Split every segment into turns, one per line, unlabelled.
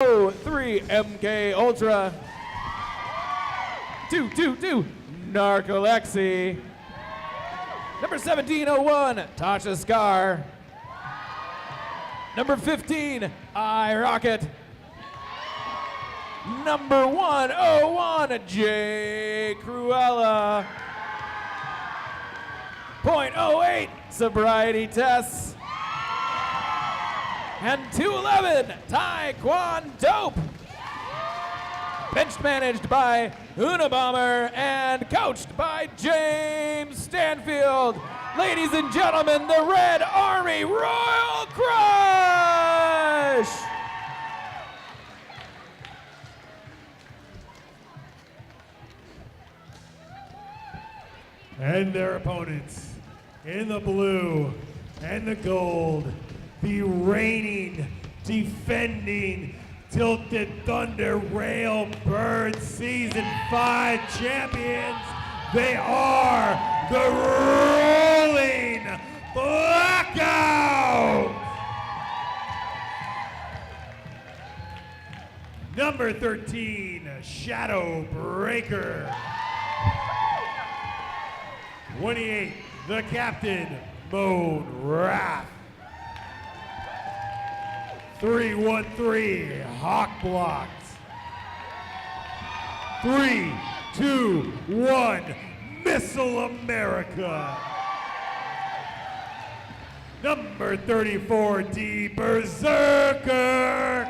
3 MK Ultra. 2 Narcolepsy. Number 1701 Tasha Scar. Number 15 I Rocket. Number 101 J Cruella. .08 Sobriety Tests. And 211 Taekwondo. Bench managed by Unabomber and coached by James Stanfield. Ladies and gentlemen, the Red Army Royal Crush!
And their opponents in the blue and the gold, the reigning, defending, Tilted Thunder Railbird Season 5 champions. They are the Rolling Blackout! Number 13, Shadow Breaker. 28, the captain, Moan Wrath. 313, Hawk Blocked. 3, 2, 1, Missile America. Number 34, D Berserker.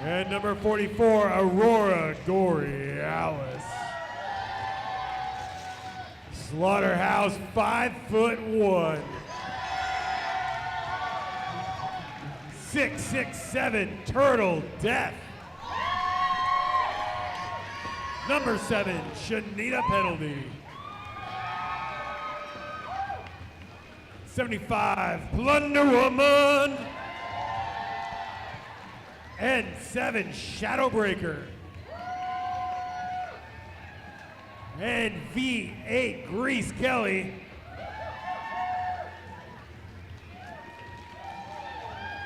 And number 44, Aurora Borealis. Slaughterhouse 5'1". 667 Turtle Death. Number 7, Shanita Penalty. 75 Plunder Woman. And 7 Shadowbreaker. And V8 Grease Kelly.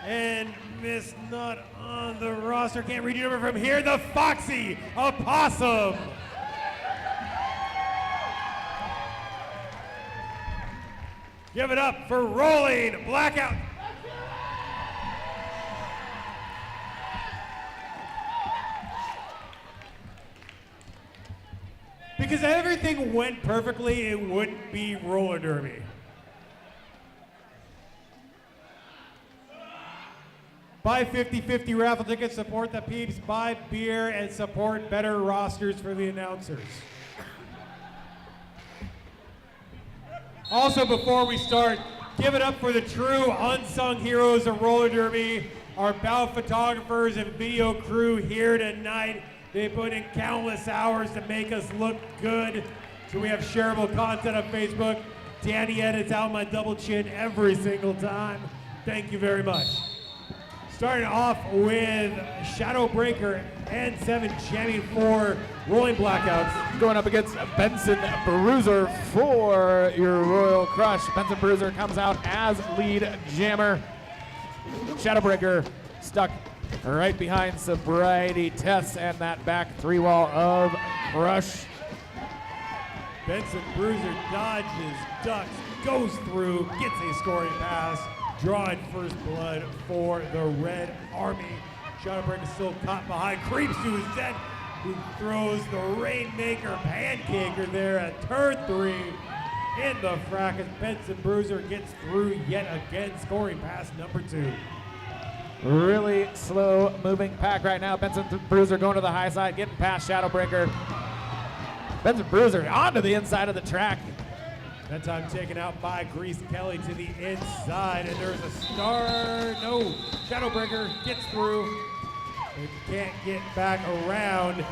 And Miss Not on the roster, can't read your number from here, the Foxy Opossum. Give it up for Rolling Blackout. Because everything went perfectly, it wouldn't be roller derby. Buy 50/50 raffle tickets, support the peeps, buy beer, and support better rosters for the announcers. Also, before we start, give it up for the true unsung heroes of roller derby, our bout photographers and video crew here tonight. They put in countless hours to make us look good. So we have shareable content on Facebook. Danny edits out my double chin every single time. Thank you very much. Starting off with Shadowbreaker and 7 champion for Rolling Blackouts.
Going up against Benson Bruiser for your Royal Crush. Benson Bruiser comes out as lead jammer. Shadowbreaker stuck right behind Sobriety Tests and that back 3 wall of Crush.
Benson Bruiser dodges, ducks, goes through, gets a scoring pass, drawing first blood for the Red Army. Shadowbreaker still caught behind, creeps to his dead, who throws the Rainmaker Pancaker there at turn 3 in the fracas. Benson Bruiser gets through yet again, scoring pass number 2.
Really slow moving pack right now. Benson Bruiser going to the high side, getting past Shadowbreaker. Benson Bruiser onto the inside of the track.
That time taken out by Grease Kelly to the inside, and there's a star. No, Shadowbreaker gets through. They can't get back around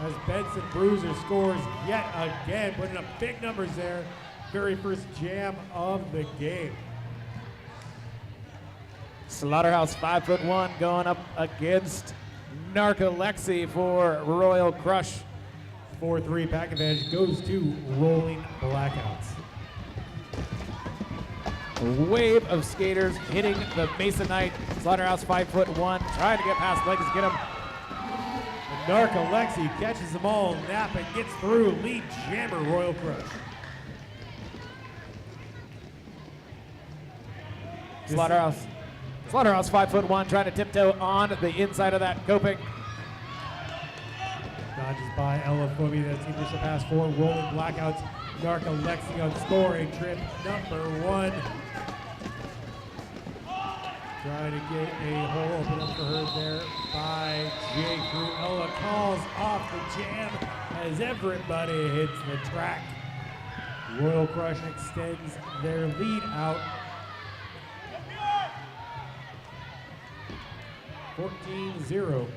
as Benson Bruiser scores yet again, putting up big numbers there. Very first jam of the game.
Slaughterhouse 5'1" going up against Narcolepsy for Royal Crush.
4-3 pack advantage goes to Rolling Blackouts.
wave of skaters hitting the Masonite. Slaughterhouse 5'1", trying to get past Legs, get him.
Narcolepsy catches them all, Nap and gets through, lead jammer Royal Crush.
Slaughterhouse 5'1", trying to tiptoe on the inside of that coping.
Dodges by Elaphobia, that's the initial pass for Rolling Blackouts. Narcolepsy on scoring trip number 1. Trying to get a hole open up for her there by J. Crew. Ella calls off the jam as everybody hits the track. Royal Crush extends their lead out. 14-0.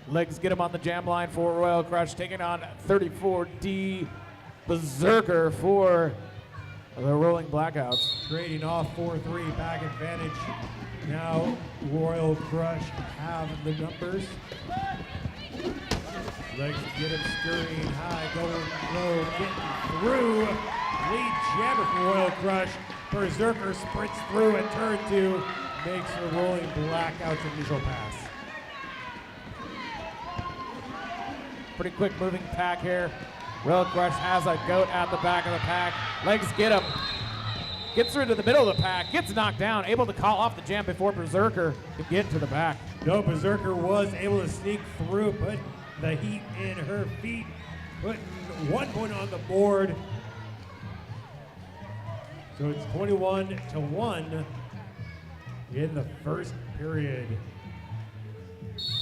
Legs get him on the jam line for Royal Crush, taking on 34D Berserker for the Rolling Blackouts.
Trading off 4-3, back advantage. Now Royal Crush have the numbers. Legs get him scurrying high, going low, getting through. Lead jammer for Royal Crush. Berserker sprints through at turn 2, makes the Rolling Blackouts initial pass.
Pretty quick moving pack here. Royal Crush has a goat at the back of the pack. Legs get him. Gets through to the middle of the pack. Gets knocked down. Able to call off the jam before Berserker to get to the back.
No, Berserker was able to sneak through, put the heat in her feet, putting 1 point on the board. So it's 21-1 in the first period.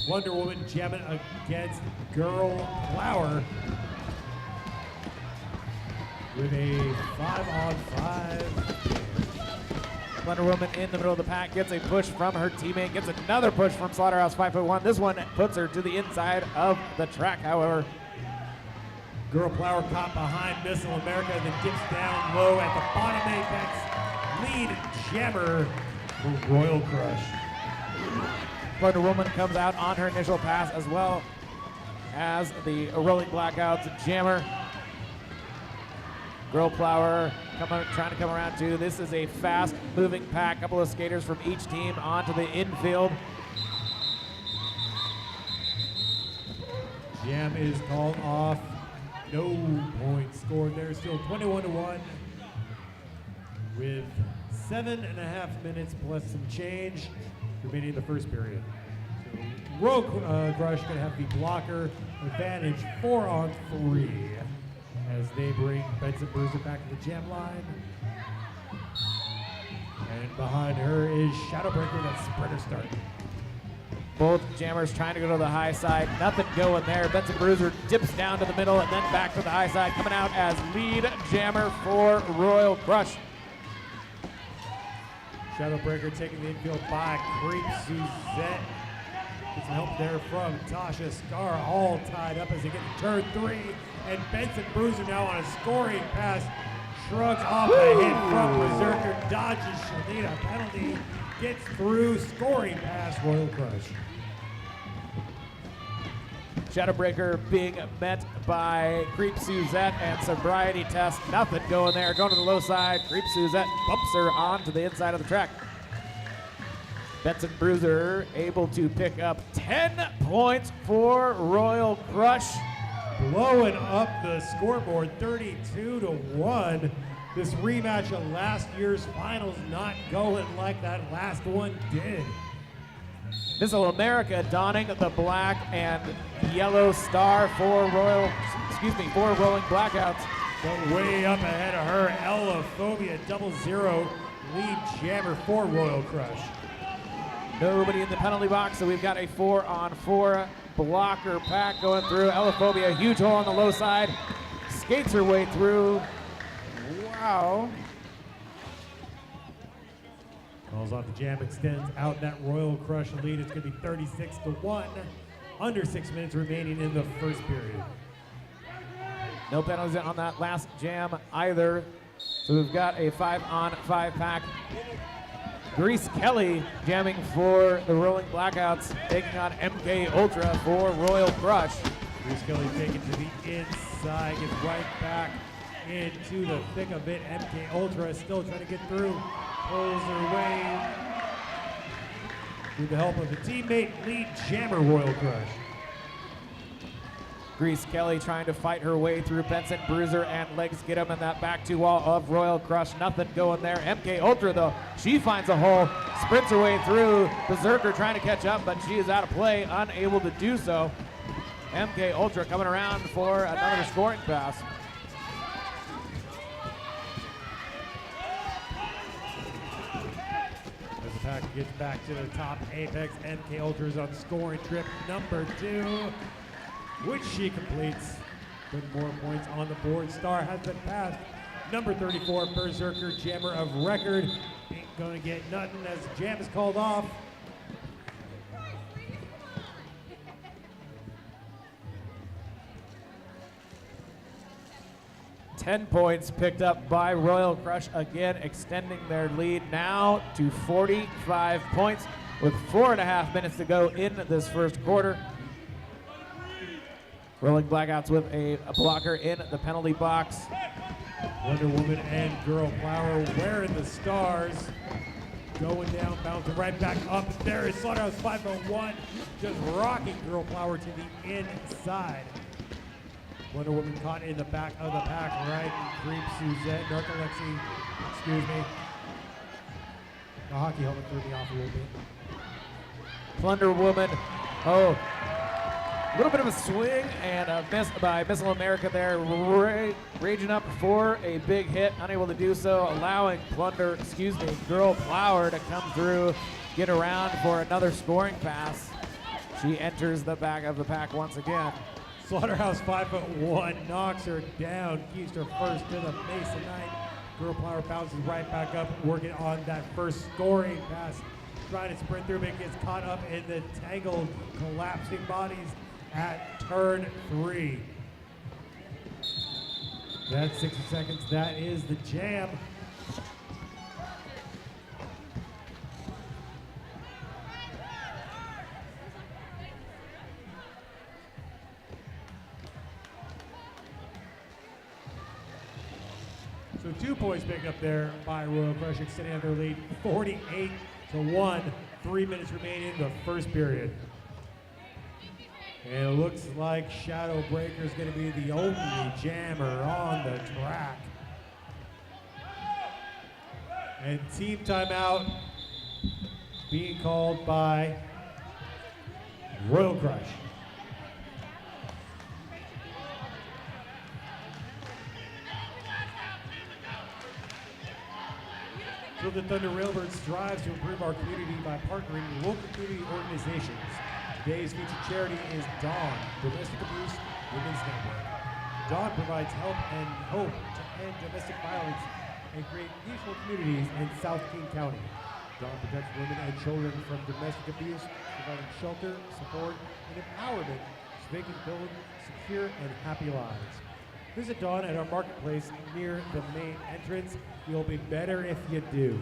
Wonder Woman jamming against Girl Flower with a 5-on-5.
Wonder Woman in the middle of the pack gets a push from her teammate, gets another push from Slaughterhouse 5'1". This one puts her to the inside of the track, however.
Girl Flower caught behind Missile America, then dips down low at the bottom apex. Lead jammer for Royal Crush.
Wonder Woman comes out on her initial pass as well as the Rolling Blackouts jammer. Girl Flower trying to come around too. This is a fast moving pack. Couple of skaters from each team onto the infield.
Jam is called off. No points scored there. Still 21-1 with 7.5 minutes plus some change remaining in the first period. So Royal Crush gonna have the blocker advantage 4-on-3 as they bring Benson Bruiser back to the jam line. And behind her is Shadowbreaker, that sprinter start.
Both jammers trying to go to the high side. Nothing going there. Benson Bruiser dips down to the middle and then back to the high side. Coming out as lead jammer for Royal Crush.
Shadowbreaker taking the infield by Creep Suzette. Get some help there from Tasha Scar, all tied up as they get to turn 3. And Benson Bruiser now on a scoring pass. Shrugs off the hit from Berserker, dodges Shalita, penalty, gets through, scoring pass, Royal Crush.
Shadowbreaker being met by Creep Suzette and sobriety test. Nothing going there. Going to the low side. Creep Suzette bumps her onto the inside of the track. Benson Bruiser able to pick up 10 points for Royal Crush.
Blowing up the scoreboard 32-1. This rematch of last year's finals not going like that last one did.
Missile America donning the black and yellow star for Rolling Blackouts.
But way up ahead of her, Elaphobia 0-0 lead jammer for Royal Crush.
Nobody in the penalty box, so we've got a 4-on-4 blocker pack going through. Elaphobia, huge hole on the low side, skates her way through. Wow.
Calls off the jam, extends out that Royal Crush lead. It's going to be 36-1. Under 6 minutes remaining in the first period.
No penalties on that last jam either. So we've got a 5-on-5 pack. Grease Kelly jamming for the Rolling Blackouts, taking on MK Ultra for Royal Crush.
Grease Kelly taken to the inside, gets right back into the thick of it. MK Ultra still trying to get through. Pulls her way with the help of the teammate, lead jammer Royal Crush.
Grease Kelly trying to fight her way through Benson Bruiser, and legs get him in that back two wall of Royal Crush. Nothing going there. MK Ultra though, she finds a hole, sprints her way through. Berserker trying to catch up, but she is out of play, unable to do so. MK Ultra coming around for another scoring pass.
As the pack gets back to the top apex, MK Ultra's on scoring trip number 2, which she completes. Putting more points on the board. Star has been passed. Number 34, Berserker, jammer of record. Ain't gonna get nothing as the jam is called off.
Ten points picked up by Royal Crush, again extending their lead now to 45 points with 4.5 minutes to go in this first quarter. Rolling Blackouts with a blocker in the penalty box.
Wonder Woman and Girl Flower wearing the stars. Going down, bouncing right back up. There is Slaughterhouse 501 just rocking Girl Flower to the inside. Wonder Woman caught in the back of the pack, right? Creep Suzette, Narcolepsy, excuse me. The hockey helmet threw me off a little bit.
Plunder Woman, oh, a little bit of a swing and a miss by Missile America there, raging up for a big hit, unable to do so, allowing Girl Flower to come through, get around for another scoring pass. She enters the back of the pack once again.
Slaughterhouse 5'1" knocks her down, keeps her first to the base tonight. Girl Flower bounces right back up, working on that first scoring pass. Trying to sprint through, but gets caught up in the tangled, collapsing bodies at turn 3. That's 60 seconds. That is the jam. So 2 points picked up there by Royal Crush, extending out their lead 48-1. 3 minutes remaining in the first period. And it looks like Shadow Breaker is going to be the only jammer on the track. And team timeout being called by Royal Crush. So the Thunder Railbird strives to improve our community by partnering with local community organizations. Today's featured charity is Dawn, Domestic Abuse Women's Network. Dawn provides help and hope to end domestic violence and create peaceful communities in South King County. Dawn protects women and children from domestic abuse, providing shelter, support, and empowerment so they can build secure and happy lives. Visit Dawn at our marketplace near the main entrance. You'll be better if you do.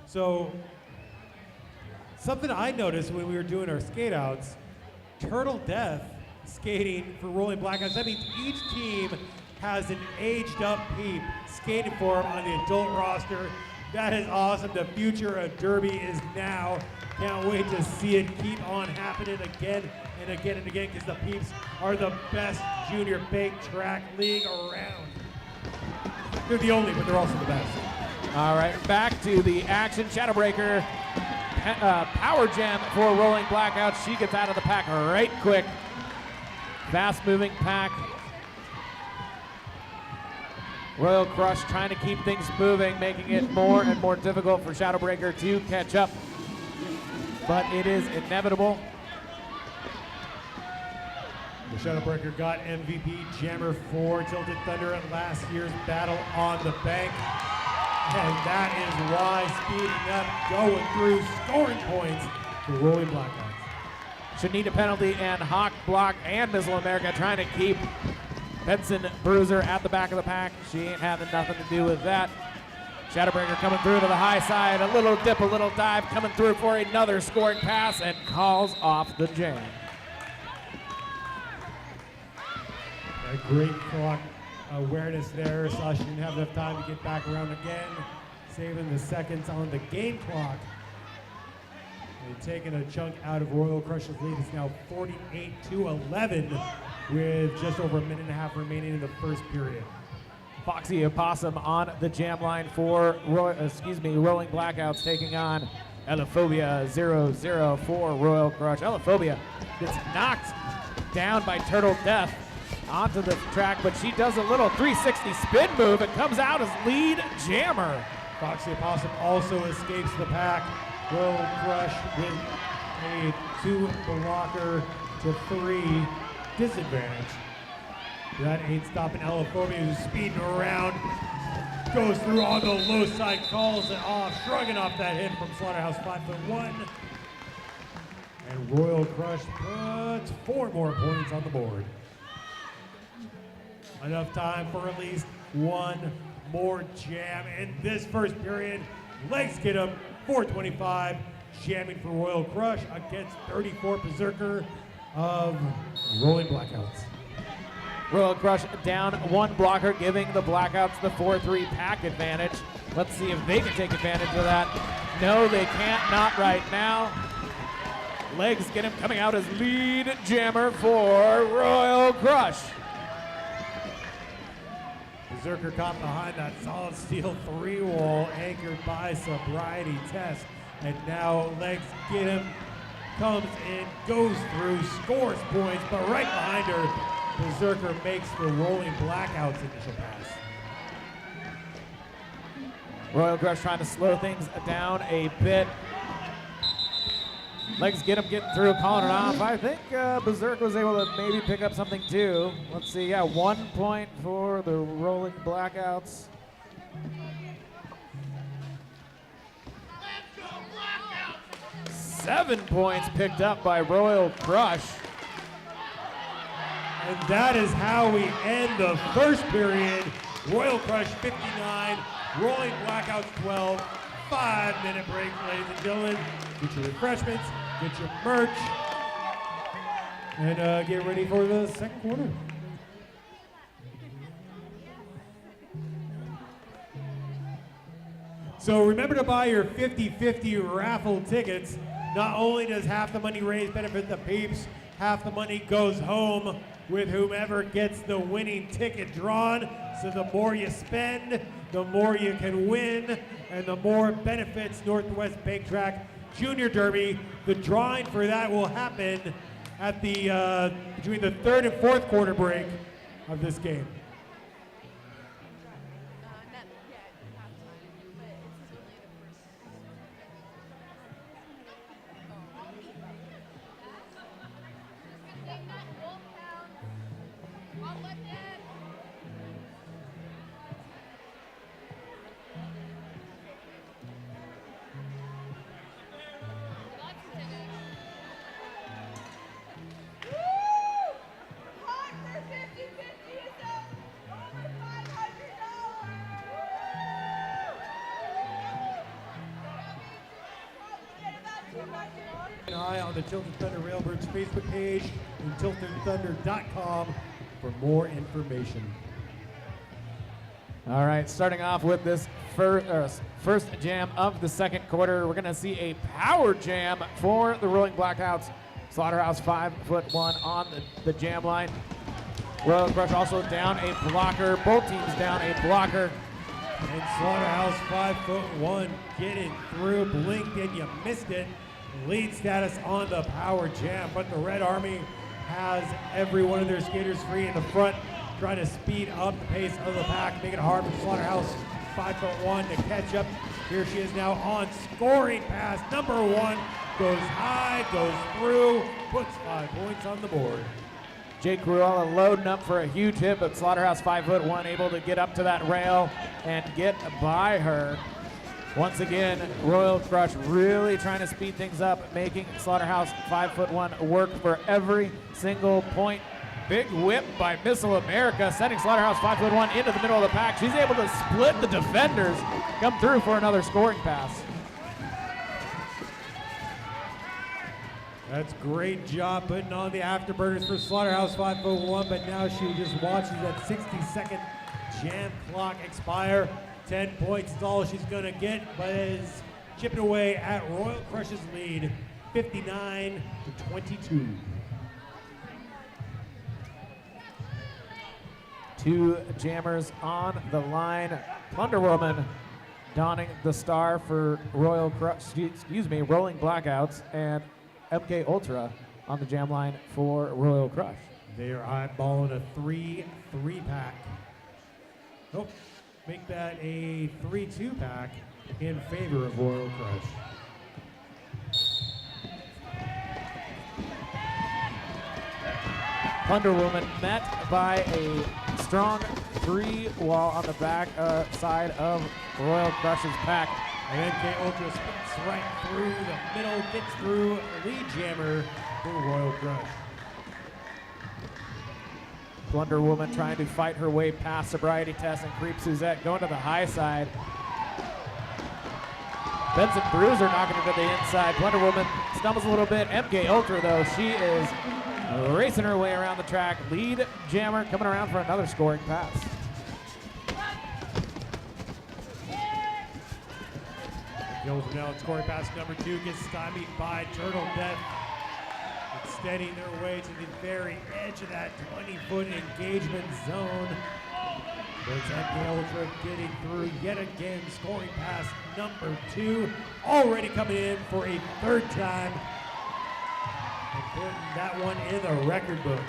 So, something I noticed when we were doing our skate outs, Turtle Death skating for Rolling Blackouts. That means each team has an aged up peep skating for them on the adult roster. That is awesome. The future of Derby is now. Can't wait to see it keep on happening again and again and again, because the peeps are the best junior big track league around. They're the only, but they're also the best.
All right, back to the action. Shadowbreaker, power jam for Rolling Blackouts. She gets out of the pack right quick. Fast moving pack. Royal Crush trying to keep things moving, making it more and more difficult for Shadowbreaker to catch up. But it is inevitable.
The Shadowbreaker got MVP Jammer for Tilted Thunder at last year's battle on the bank. And that is why speeding up, going through, scoring points for Rolling Blackouts.
Should need a penalty, and Hawk Block and Missile America trying to keep Benson Bruiser at the back of the pack. She ain't having nothing to do with that. Shadowbreaker coming through to the high side. A little dip, a little dive, coming through for another scoring pass and calls off the jam.
A great clock awareness there. Sasha didn't have enough time to get back around again, saving the seconds on the game clock. And taking a chunk out of Royal Crush's lead. It's now 48-11 with just over a minute and a half remaining in the first period.
Foxy Opossum on the jam line for Rolling Blackouts, taking on Elephobia 0-0 for Royal Crush. Elephobia gets knocked down by Turtle Death onto the track, but she does a little 360 spin move and comes out as lead jammer.
Foxy Opossum also escapes the pack. Royal Crush with a 2 blocker to 3 disadvantage. That ain't stopping Elephobia, who's speeding around. Goes through on the low side, calls it off, shrugging off that hit from Slaughterhouse 5'1". And Royal Crush puts 4 more points on the board. Enough time for at least one more jam in this first period. Legs get him, 425, jamming for Royal Crush against 34 Berserker of Rolling Blackouts.
Royal Crush down 1 blocker, giving the Blackouts the 4-3 pack advantage. Let's see if they can take advantage of that. No, they can't, not right now. Legs get him coming out as lead jammer for Royal Crush.
Berserker caught behind that solid steel 3-wall anchored by Sobriety Test. And now Legs get him, comes in, goes through, scores points, but right behind her, Berserker makes the Rolling Blackouts initial pass.
Royal Crush trying to slow things down a bit. Legs get him getting through, calling it off. I think Berserker was able to maybe pick up something too. Let's see, yeah, 1 point for the Rolling Blackouts.
Let's go Blackouts!
7 points picked up by Royal Crush.
And that is how we end the first period. Royal Crush 59, Rolling Blackouts 12. 5-minute break, ladies and gentlemen. Get your refreshments, get your merch, and get ready for the second quarter. So remember to buy your 50-50 raffle tickets. Not only does half the money raised benefit the peeps, half the money goes home with whomever gets the winning ticket drawn. So the more you spend, the more you can win, and the more benefits Northwest Bank Track Junior Derby. The drawing for that will happen at the between the third and fourth quarter break of this game. An eye on the Tilted Thunder Railbirds Facebook page and tiltedthunder.com for more information.
All right, starting off with this first jam of the second quarter, we're gonna see a power jam for the Rolling Blackouts. Slaughterhouse 5'1" on the jam line. Royal Crush also down a blocker. Both teams down a blocker.
And Slaughterhouse 5'1" getting through, blinked and you missed it. Lead status on the power jam, but the Red Army has every one of their skaters free in the front, trying to speed up the pace of the pack, making it hard for Slaughterhouse 5'1" to catch up. Here she is now on scoring pass. Number 1 goes high, goes through, puts 5 points on the board.
Jake Cruella loading up for a huge hit, but Slaughterhouse 5'1" able to get up to that rail and get by her. Once again, Royal Crush really trying to speed things up, making Slaughterhouse 5'1" work for every single point big whip by Missile America, sending Slaughterhouse 5'1" into the middle of the pack. She's able to split the defenders, come through for another scoring pass.
That's great job putting on the afterburners for Slaughterhouse 5'1", but now she just watches that 60-second jam clock expire. 10 points is all she's gonna get, but is chipping away at Royal Crush's lead, 59-22.
Two jammers on the line. Plunder Woman donning the star for Rolling Blackouts, and MK Ultra on the jam line for Royal Crush.
They are eyeballing a 3-3 pack. Oh, make that a 3-2 pack in favor of Royal Crush.
Plunder Woman met by a strong 3 while on the back side of Royal Crush's pack.
And MK Ultra spins right through the middle, gets through lead jammer for Royal Crush.
Plunder Woman trying to fight her way past Sobriety Test and Creep Suzette going to the high side. Benson Bruiser knocking it to the inside. Plunder Woman stumbles a little bit. MK Ultra though, she is racing her way around the track. Lead jammer coming around for another scoring pass.
Gills now at scoring pass number 2, gets stymied by Turtle Death. Extending their way to the very edge of that 20-foot engagement zone. But MK Ultra getting through yet again, scoring pass number 2. Already coming in for a 3rd time. And putting that one in the record books.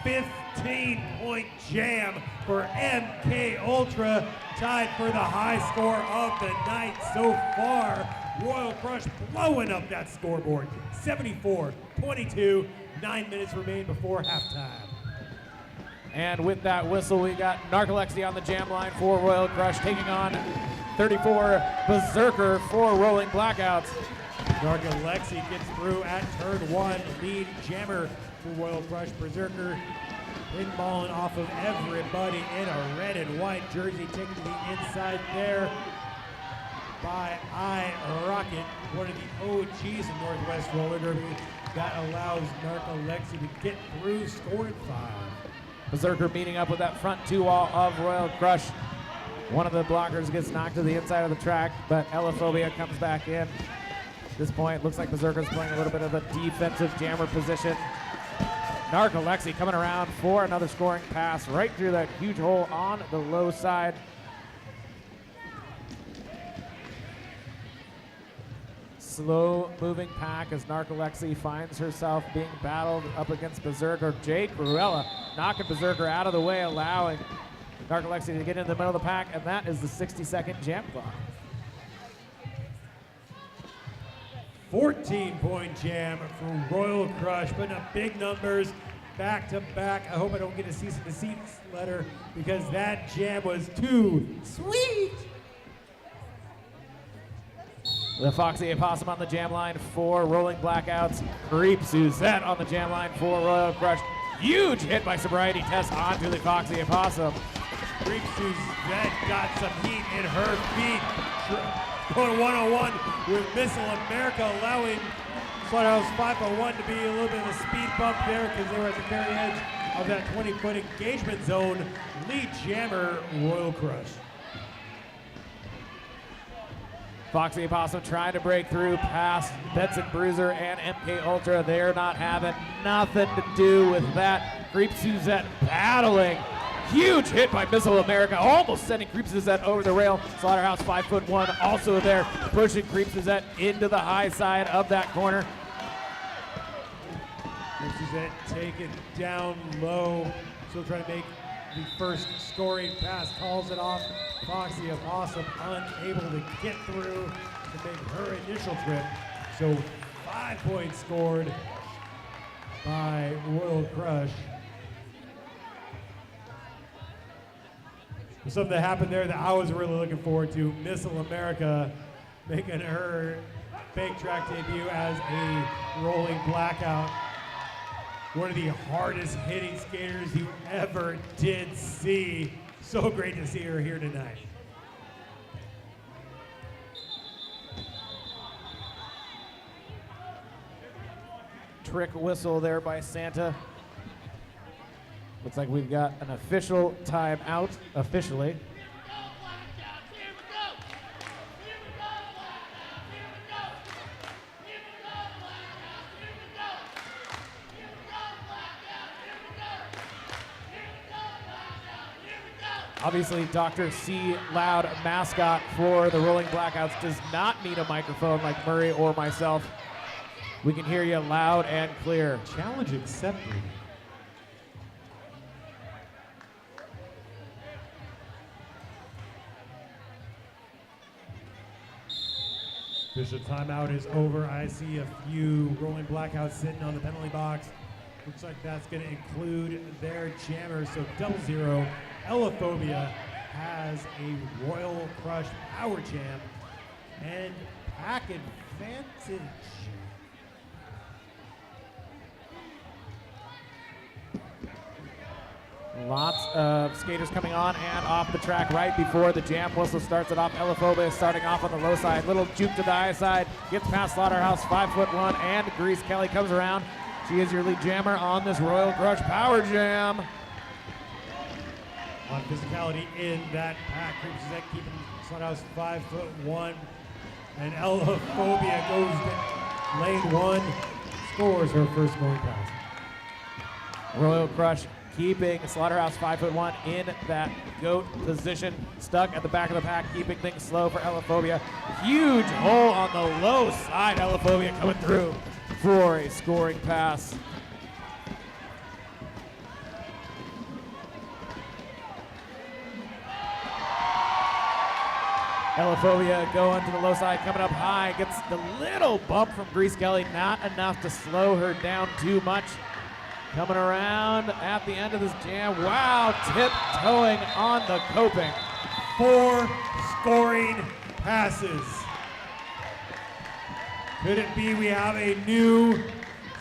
.15 jam for MK Ultra, tied for the high score of the night so far. Royal Crush blowing up that scoreboard, 74-22. 9 minutes remain before halftime.
And with that whistle, we got Narcolepsy on the jam line for Royal Crush, taking on 34 Berserker for Rolling Blackouts.
Narcolepsy gets through at turn 1, lead jammer for Royal Crush. Berserker pinballing off of everybody in a red and white jersey, taken to the inside there by iRocket, one of the OGs in Northwest Roller Derby. That allows Narcolepsy to get through, scoring 5.
Berserker meeting up with that front 2 wall of Royal Crush. One of the blockers gets knocked to the inside of the track, but Elaphobia comes back in. At this point, looks like Berserker's playing a little bit of a defensive jammer position. Narcolepsy coming around for another scoring pass right through that huge hole on the low side. Slow moving pack as Narcolepsy finds herself being battled up against Berserker. Jay Cruella knocking Berserker out of the way, allowing Narcolepsy to get in the middle of the pack, and that is the 60-second jam clock.
14-point jam for Royal Crush, putting up big numbers back to back. I hope I don't get a cease and desist letter because that jam was too sweet.
The Foxy Opossum on the jam line for Rolling Blackouts. Creep Suzette on the jam line for Royal Crush. Huge hit by Sobriety Test onto the Foxy Opossum.
Creep Suzette got some heat in her feet. Going one-on-one with Missile America, allowing Slaughterhouse 501 to be a little bit of a speed bump there because they were at the very edge of that 20-foot engagement zone. Lead jammer, Royal Crush.
Foxy Opossum trying to break through past Benson Bruiser and MK Ultra. They're not having nothing to do with that. Creep Suzette battling. Huge hit by Missile America, almost sending Creep Suzette over the rail. Slaughterhouse 5'1" also there, pushing Creep Suzette into the high side of that corner.
Creep Suzette taken down low, still trying to make the first scoring pass, calls it off. Foxy Opossum unable to get through to make her initial trip. So 5 points scored by Royal Crush. Something that happened there that I was really looking forward to. Missile America making her fake track debut as a rolling blackout. One of the hardest hitting skaters you ever did see. So great to see her here tonight.
Trick whistle there by Santa. Looks like we've got an official timeout, officially. Obviously, Dr. C. Loud, mascot for the Rolling Blackouts, does not need a microphone like Murray or myself. We can hear you loud and clear.
Challenge accepted. Official timeout is over. I see a few Rolling Blackouts sitting on the penalty box. Looks like that's going to include their jammers. So 00 Elaphobia has a Royal Crush Power Jam and Pack Advantage.
Lots of skaters coming on and off the track right before the jam whistle starts it off. Elaphobia starting off on the low side. Little juke to the high side. Gets past Slaughterhouse, 5'1", and Grease Kelly comes around. She is your lead jammer on this Royal Crush Power Jam.
On physicality in that pack, Creeps is keeping Slaughterhouse 5'1", and Elaphobia goes lane one, scores her first going pass.
Royal Crush keeping Slaughterhouse 5'1" in that goat position, stuck at the back of the pack, keeping things slow for Elaphobia. Huge hole on the low side. Elaphobia coming through for a scoring pass. Elaphobia going to the low side, coming up high, gets the little bump from Grease Kelly, not enough to slow her down too much. Coming around at the end of this jam. Wow, tiptoeing on the coping.
4 scoring passes. Could it be we have a new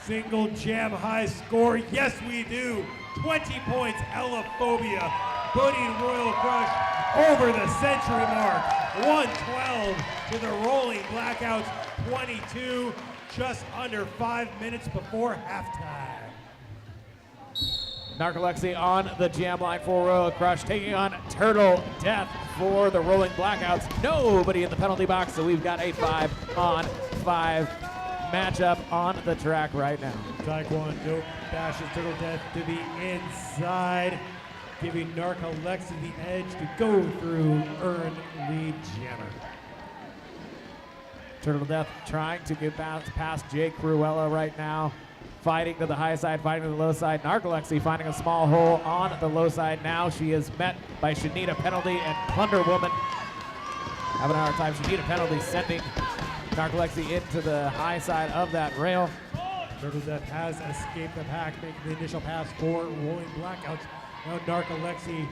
single jam high score? Yes, we do. 20 points, Elaphobia, putting Royal Crush over the century mark. 112 to the Rolling Blackouts, 22, just under 5 minutes before halftime.
Narcolepsy on the jam line for Royal Crush, taking on Turtle Death for the Rolling Blackouts. Nobody in the penalty box, so we've got a 5-on-5 matchup on the track right now.
Taekwondo bashes Turtle Death to the inside, giving Narcolepsy the edge to go through earn lead jammer.
Turtle Death trying to get past Jake Cruella right now. Fighting to the high side, fighting to the low side. Narcolepsy finding a small hole on the low side now. She is met by Shanita Penalty and Plunder Woman. Having a hard time. Shanita Penalty sending Narcolepsy into the high side of that rail.
Turtle Death has escaped the pack, making the initial pass for Rolling Blackouts. Now Narcolepsy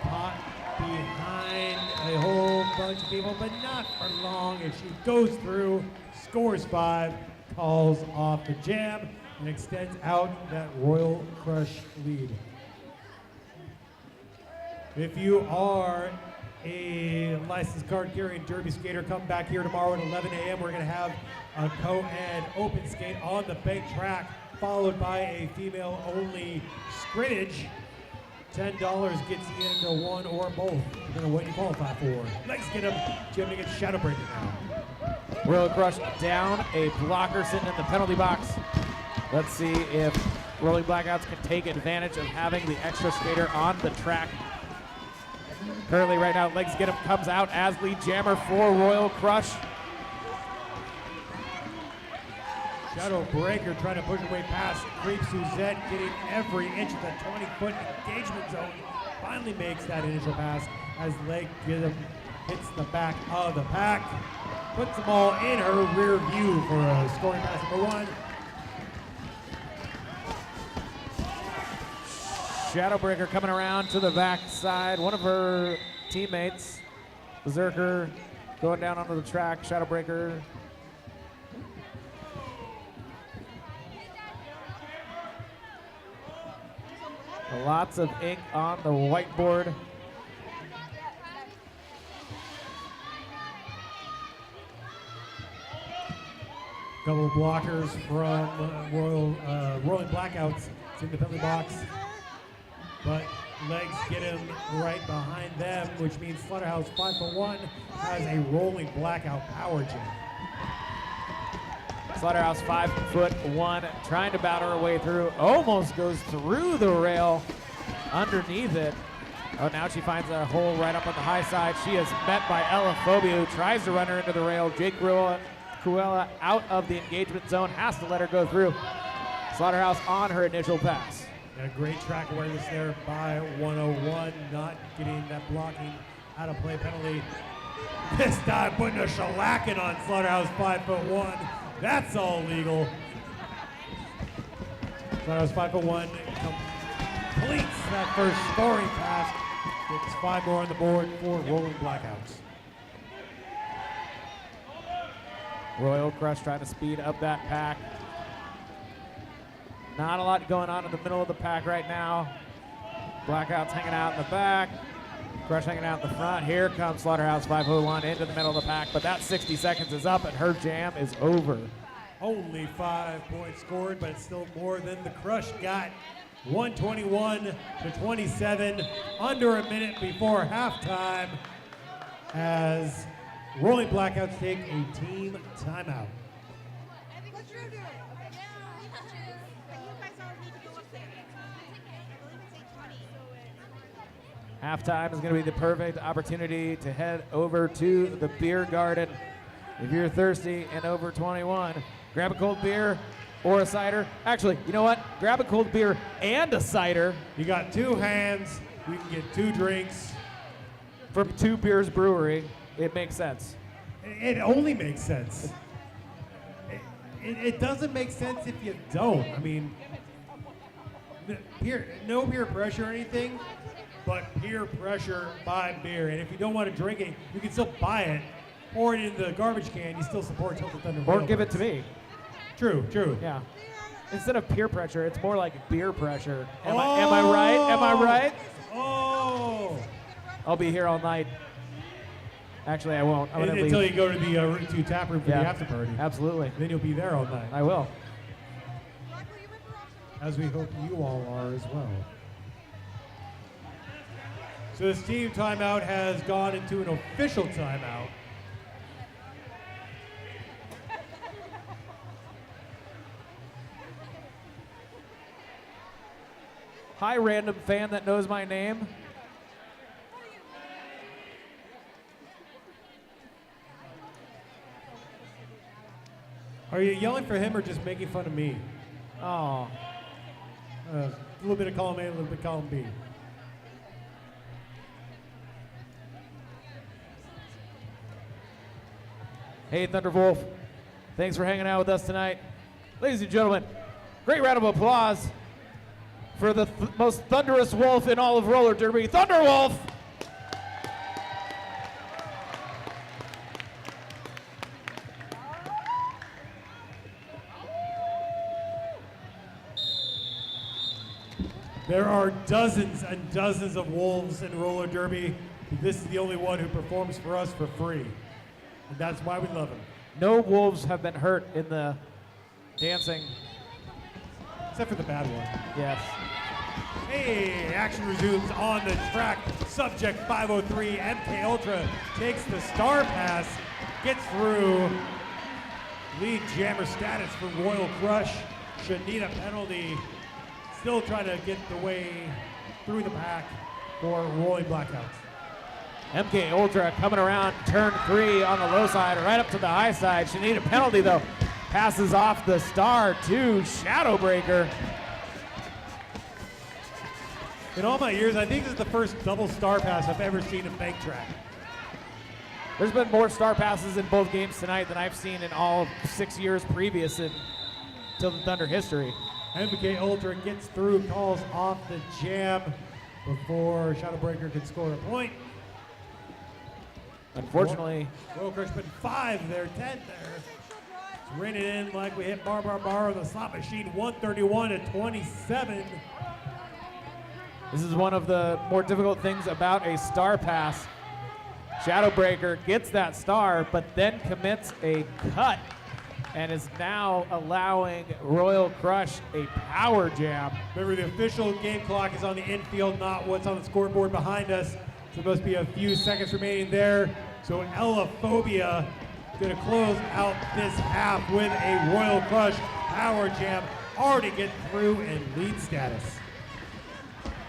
caught behind a whole bunch of people, but not for long as she goes through, scores 5, calls off the jam, and extends out that Royal Crush lead. If you are a licensed card-carrying derby skater, come back here tomorrow at 11 a.m. We're going to have a co-ed open skate on the bank track, followed by a female-only scrimmage. $10 gets you into one or both, depending on what you qualify for. Let's get him. Jim against Shadow Breaker now.
Royal Crush down, a blocker sitting in the penalty box. Let's see if Rolling Blackouts can take advantage of having the extra skater on the track. Currently right now, Legs Get Him comes out as lead jammer for Royal Crush.
Shadow Breaker trying to push her way past Creep Suzette, getting every inch of the 20-foot engagement zone. Finally makes that initial pass as Leg Get Him hits the back of the pack. Puts them all in her rear view for a scoring pass number 1.
Shadowbreaker coming around to the backside. One of her teammates, Berserker, going down onto the track. Shadowbreaker. Lots of ink on the whiteboard.
Couple of blockers from Rolling Blackouts in the penalty box. But legs get him right behind them, which means Slaughterhouse 5-1 has a Rolling Blackout power jam.
Slaughterhouse 5'1", trying to battle her way through. Almost goes through the rail underneath it. Oh, now she finds a hole right up on the high side. She is met by Ella Phobia, who tries to run her into the rail. Jake Cruella out of the engagement zone, has to let her go through. Slaughterhouse on her initial pass.
And a great track awareness there by 101, not getting that blocking out of play penalty. This time putting a shellacking on Slaughterhouse 5'1". That's all legal. Slaughterhouse 5'1" completes that first scoring pass. Gets 5 more on the board for Rolling Blackouts.
Royal Crush trying to speed up that pack. Not a lot going on in the middle of the pack right now. Blackouts hanging out in the back. Crush hanging out in the front. Here comes Slaughterhouse 501 into the middle of the pack, but that 60 seconds is up and her jam is over.
Only 5 points scored, but it's still more than the Crush got. 121-27, under a minute before halftime, as Rolling Blackouts take a team timeout.
What's Drew doing? You guys all need to go up there. I believe it's 8:20.
Halftime is going to be the perfect opportunity to head over to the beer garden. If you're thirsty and over 21, grab a cold beer or a cider. Actually, you know what? Grab a cold beer and a cider.
You got 2 hands, you can get 2 drinks.
From Two Beers Brewery. It makes sense.
It only makes sense. It doesn't make sense if you don't. I mean, no peer pressure or anything, but peer pressure by beer. And if you don't want to drink it, you can still buy it, pour it in the garbage can. You still support Tilted Thunder.
Or give it to me.
True.
Yeah. Instead of peer pressure, it's more like beer pressure. Am I right? Am I right?
Oh!
I'll be here all night. Actually, I won't. I'm gonna
Until
leave.
you go to the Route 2 tap room for the after party.
Absolutely.
Then you'll be there all night.
I will.
As we hope you all are as well. So this team timeout has gone into an official timeout.
Hi, random fan that knows my name.
Are you yelling for him or just making fun of me?
Oh.
A little bit of column A, a little bit of column B.
Hey, Thunderwolf. Thanks for hanging out with us tonight. Ladies and gentlemen, great round of applause for the most thunderous wolf in all of roller derby, Thunderwolf.
There are dozens and dozens of wolves in roller derby. This is the only one who performs for us for free. And that's why we love him.
No wolves have been hurt in the dancing.
Except for the bad one.
Yes.
Hey, action resumes on the track. Subject 503, MK Ultra takes the star pass, gets through. Lead jammer status for Royal Crush. Should need a penalty. Still trying to get the way through the pack for Rolling Blackouts.
MK Ultra coming around turn 3 on the low side, right up to the high side. She need a penalty though. Passes off the star to Shadowbreaker.
In all my years, I think this is the first double star pass I've ever seen in bank track.
There's been more star passes in both games tonight than I've seen in all 6 years previous in Tilted Thunder history.
MK Ultra gets through, calls off the jam before Shadowbreaker can score a point.
Unfortunately,
Royal Crush put 5 there, 10 there. It's raining in like we hit bar on the slot machine, 131 to 27.
this is one of the more difficult things about a star pass. Shadowbreaker gets that star, but then commits a cut and is now allowing Royal Crush a power jam.
Remember, the official game clock is on the infield, not what's on the scoreboard behind us. So there must be a few seconds remaining there. So Elaphobia gonna close out this half with a Royal Crush power jam. Already get through and lead status.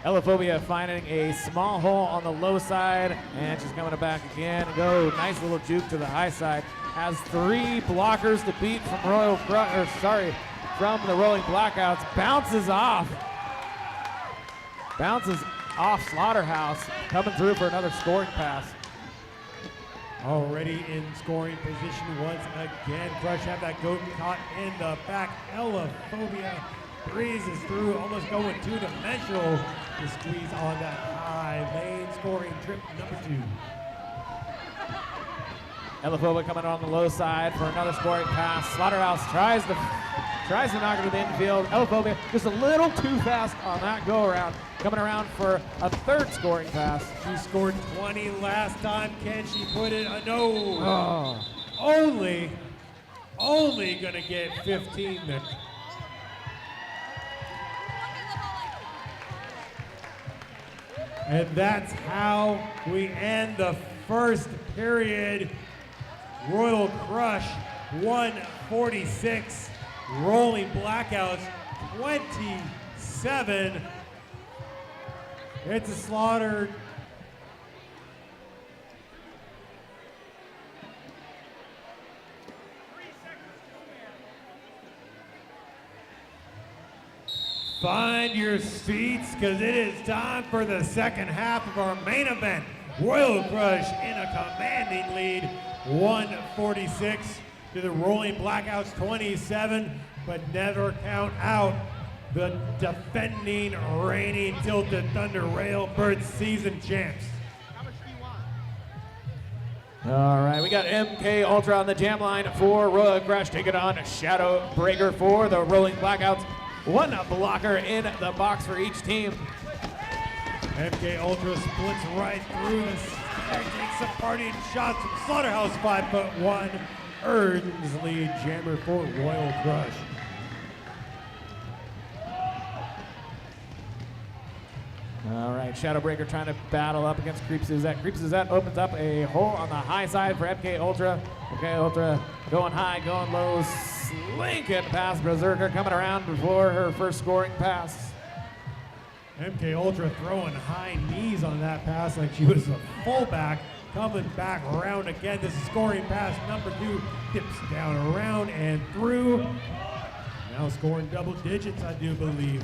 Elaphobia finding a small hole on the low side, and she's coming back again. Go, nice little juke to the high side. Has 3 blockers to beat from from the Rolling Blackouts. Bounces off Slaughterhouse, coming through for another scoring pass.
Already in scoring position once again. Crush have that goat caught in the back. Elaphobia breezes through, almost going 2-dimensional to squeeze on that high lane. Scoring trip number 2.
Elaphobia coming on the low side for another scoring pass. Slaughterhouse tries to knock it to the infield. Elaphobia just a little too fast on that go around. Coming around for a 3rd scoring pass.
She scored 20 last time. Can she put it? No.
Oh.
Only gonna get 15 then. And that's how we end the first period. Royal Crush 146, Rolling Blackouts 27. It's a slaughter. Find your seats, because it is time for the second half of our main event. Royal Crush in a commanding lead, 146 to the Rolling Blackouts 27, but never count out the defending, reigning Tilted Thunder Railbird season champs.
All right, we got MK Ultra on the jam line for Royal Crush, taking on Shadowbreaker for the Rolling Blackouts. 1 blocker in the box for each team.
MK Ultra splits right through the center, takes some partying shots from Slaughterhouse 5'1", earns lead jammer for Royal Crush.
All right, Shadowbreaker trying to battle up against Creep Suzette. Creep Suzette opens up a hole on the high side for MK Ultra. MK Ultra going high, going low, slinking past Berserker, coming around before her first scoring pass.
MK Ultra throwing high knees on that pass like she was a fullback, coming back around again. This is scoring pass number 2, dips down around and through. Now scoring double digits, I do believe.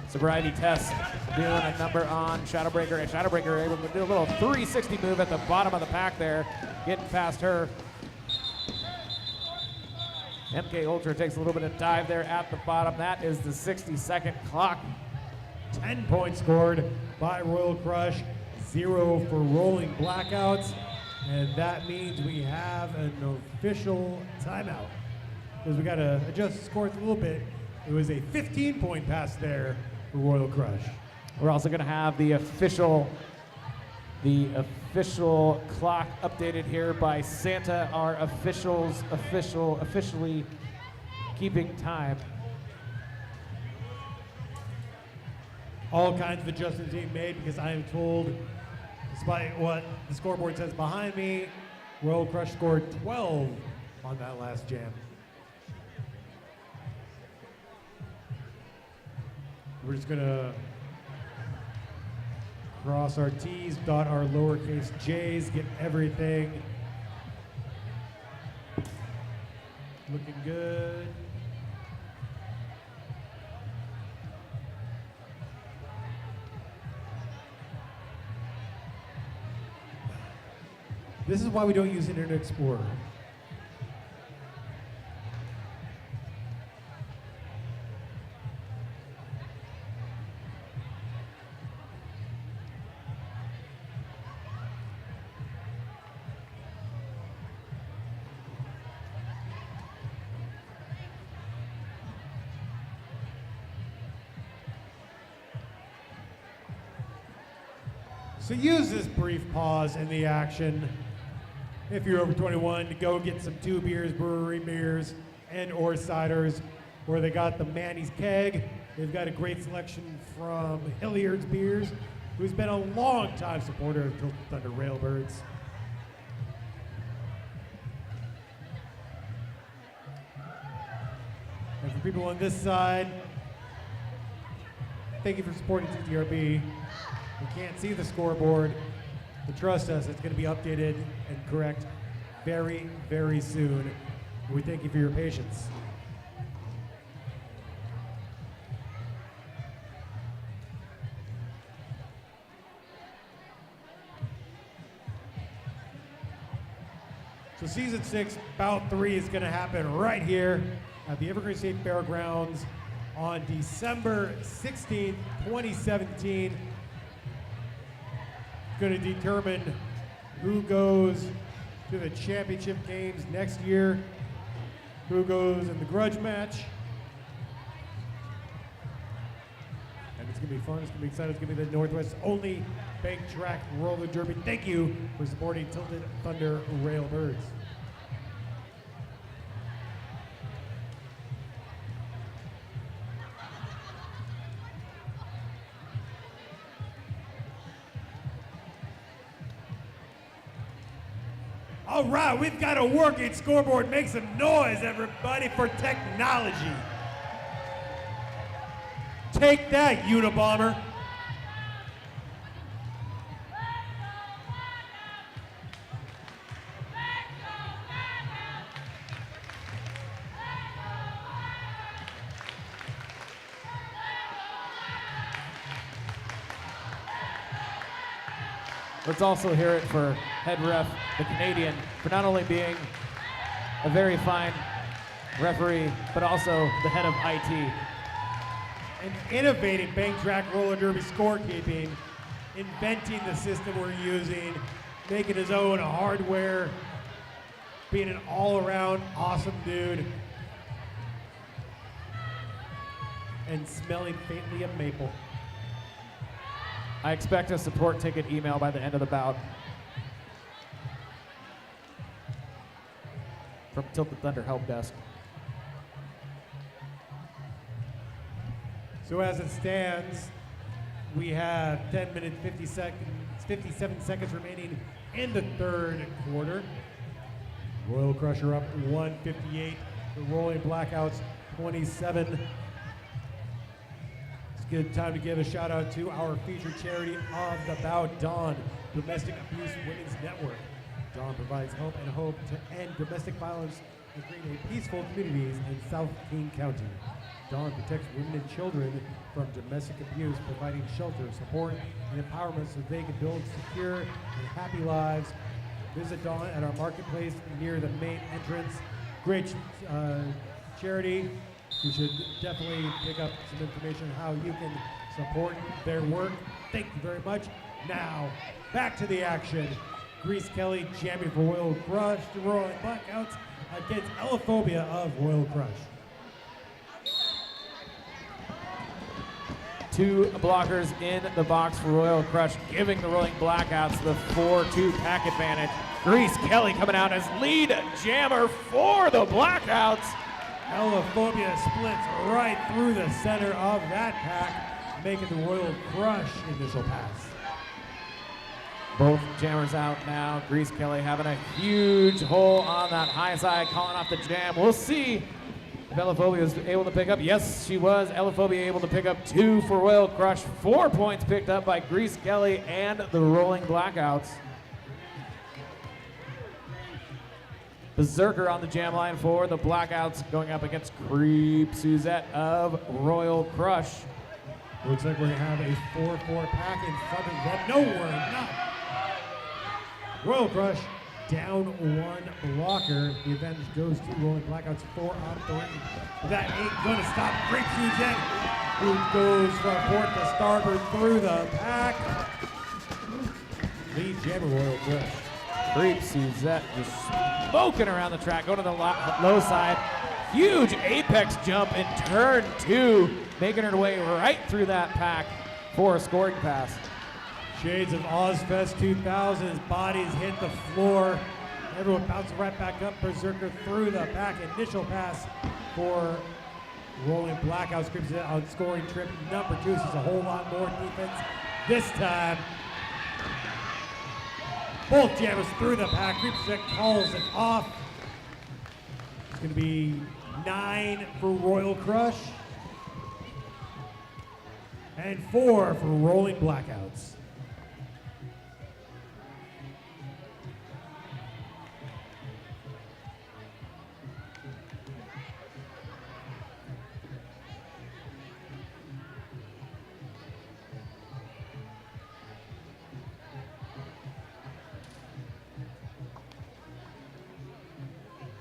Sobriety test doing a number on Shadowbreaker, and Shadowbreaker able to do a little 360 move at the bottom of the pack there, getting past her. MK Ultra takes a little bit of dive there at the bottom. That is the 60-second clock.
10 points scored by Royal Crush, 0 for Rolling Blackouts, and that means we have an official timeout because we got to adjust the scores a little bit. It was a 15-point pass there for Royal Crush.
We're also going to have the official clock updated here by Santa, our officially keeping time.
All kinds of adjustments being made because I am told, despite what the scoreboard says behind me, Royal Crush scored 12 on that last jam. We're just gonna cross our T's, dot our lowercase j's, get everything looking good. This is why we don't use Internet Explorer. So use this brief pause in the action, if you're over 21, to go get some 2 Beers Brewery beers and or ciders, where they got the Manny's Keg. They've got a great selection from Hilliard's Beers, who's been a long time supporter of Tilted Thunder Railbirds. And for people on this side, thank you for supporting TTRB. We can't see the scoreboard, but trust us, it's going to be updated and correct very, very soon. We thank you for your patience. So season 6, Bout 3 is going to happen right here at the Evergreen State Fairgrounds on December 16th, 2017. Going to determine who goes to the championship games next year, who goes in the grudge match. And it's going to be fun, it's going to be exciting, it's going to be the Northwest's only bank track roller derby. Thank you for supporting Tilted Thunder Railbirds. All right, we've got a working scoreboard. Make some noise, everybody, for technology. Take that, Unabomber.
Let's also hear it for head ref, the Canadian, for not only being a very fine referee, but also the head of IT.
And innovating bank track roller derby scorekeeping, inventing the system we're using, making his own hardware, being an all-around awesome dude, and smelling faintly of maple.
I expect a support ticket email by the end of the bout from Tilted Thunder Help Desk.
So as it stands, we have 10 minutes, 57 seconds remaining in the third quarter. Royal Crusher up 158, the Rolling Blackouts 27. Good time to give a shout out to our featured charity of the bout, Dawn Domestic Abuse Women's Network. Dawn provides help and hope to end domestic violence and create peaceful communities in South King County. Dawn protects women and children from domestic abuse, providing shelter, support, and empowerment so they can build secure and happy lives. Visit Dawn at our marketplace near the main entrance. Great charity. You should definitely pick up some information on how you can support their work. Thank you very much. Now, back to the action. Grease Kelly jamming for Royal Crush. The Royal Blackouts against Elaphobia of Royal Crush.
2 blockers in the box for Royal Crush, giving the Rolling Blackouts the 4-2 pack advantage. Grease Kelly coming out as lead jammer for the Blackouts.
Elaphobia splits right through the center of that pack, making the Royal Crush initial pass.
Both jammers out now. Grease Kelly having a huge hole on that high side, calling off the jam. We'll see if Elaphobia was able to pick up. Yes, she was. Elaphobia able to pick up 2 for Royal Crush. 4 points picked up by Grease Kelly and the Rolling Blackouts. Berserker on the jam line for the Blackouts, going up against Creep Suzette of Royal Crush.
Looks like we're going to have a 4-4 pack in front of them. No, we're not. Royal Crush down 1 blocker. The advantage goes to Rolling Blackouts 4 on 3. That ain't going to stop Creep Suzette, who goes from port to starboard through the pack. Lead jammer Royal Crush.
Creep Suzette just smoking around the track, going to the low side. Huge apex jump in turn 2, making her way right through that pack for a scoring pass.
Shades of Ozfest 2000. His bodies hit the floor. Everyone bouncing right back up. Berserker through the back. Initial pass for Rolling Blackout. Scripts it on scoring trip number 2. Sees a whole lot more defense this time. Both jammers through the pack. Creepsec calls it off. It's going to be 9 for Royal Crush and 4 for Rolling Blackouts.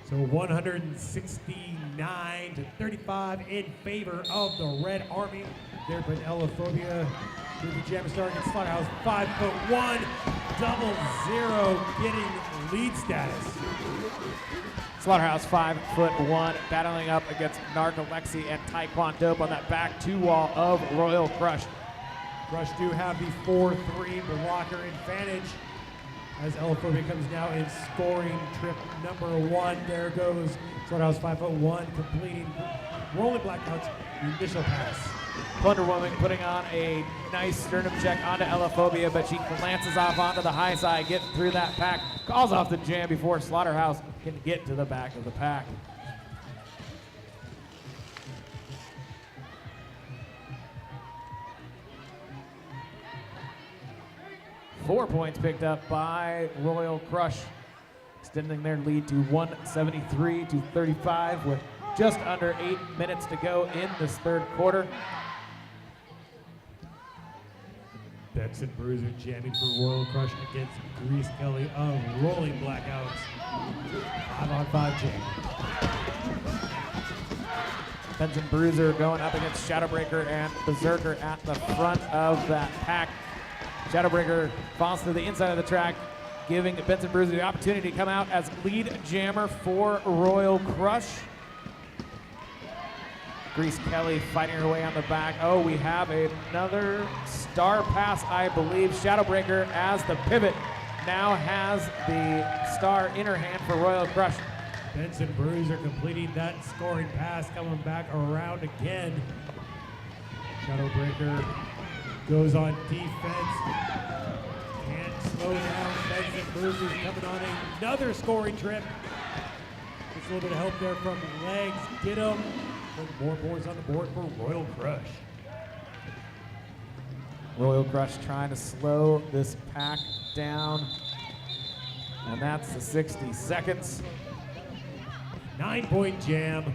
So 169 to 35 in favor of the Red Army. There, but Elaphobia through the jam star against Slaughterhouse. 5'1", 0-0, getting lead status.
Slaughterhouse 5'1", battling up against Narcolepsy and Taekwondo on that back 2 wall of Royal Crush.
Crush do have the 4-3 blocker advantage as Elaphobia comes now in scoring trip number 1. There goes Slaughterhouse 5'1", completing Rolling Blackouts initial pass.
Plunder Woman putting on a nice sternum check onto Elaphobia, but she glances off onto the high side, getting through that pack, calls off the jam before Slaughterhouse can get to the back of the pack. Four points picked up by Royal Crush, extending their lead to 173 to 35 with just under 8 minutes to go in this third quarter.
Benson Bruiser jamming for Royal Crush against Grease Kelly of Rolling Blackouts. 5-on-5 jam.
Benson Bruiser going up against Shadowbreaker and Berserker at the front of that pack. Shadowbreaker falls to the inside of the track, giving Benson Bruiser the opportunity to come out as lead jammer for Royal Crush. Grease Kelly fighting her way on the back. Oh, we have another star pass, I believe. Shadowbreaker, as the pivot, now has the star in her hand for Royal Crush.
Benson Bruiser completing that scoring pass, coming back around again. Shadowbreaker goes on defense. Can't slow down. Benson Bruiser's coming on another scoring trip. Gets a little bit of help there from legs. Get him. More boards on the board for Royal Crush.
Royal Crush trying to slow this pack down. And that's the 60 seconds.
9-point jam.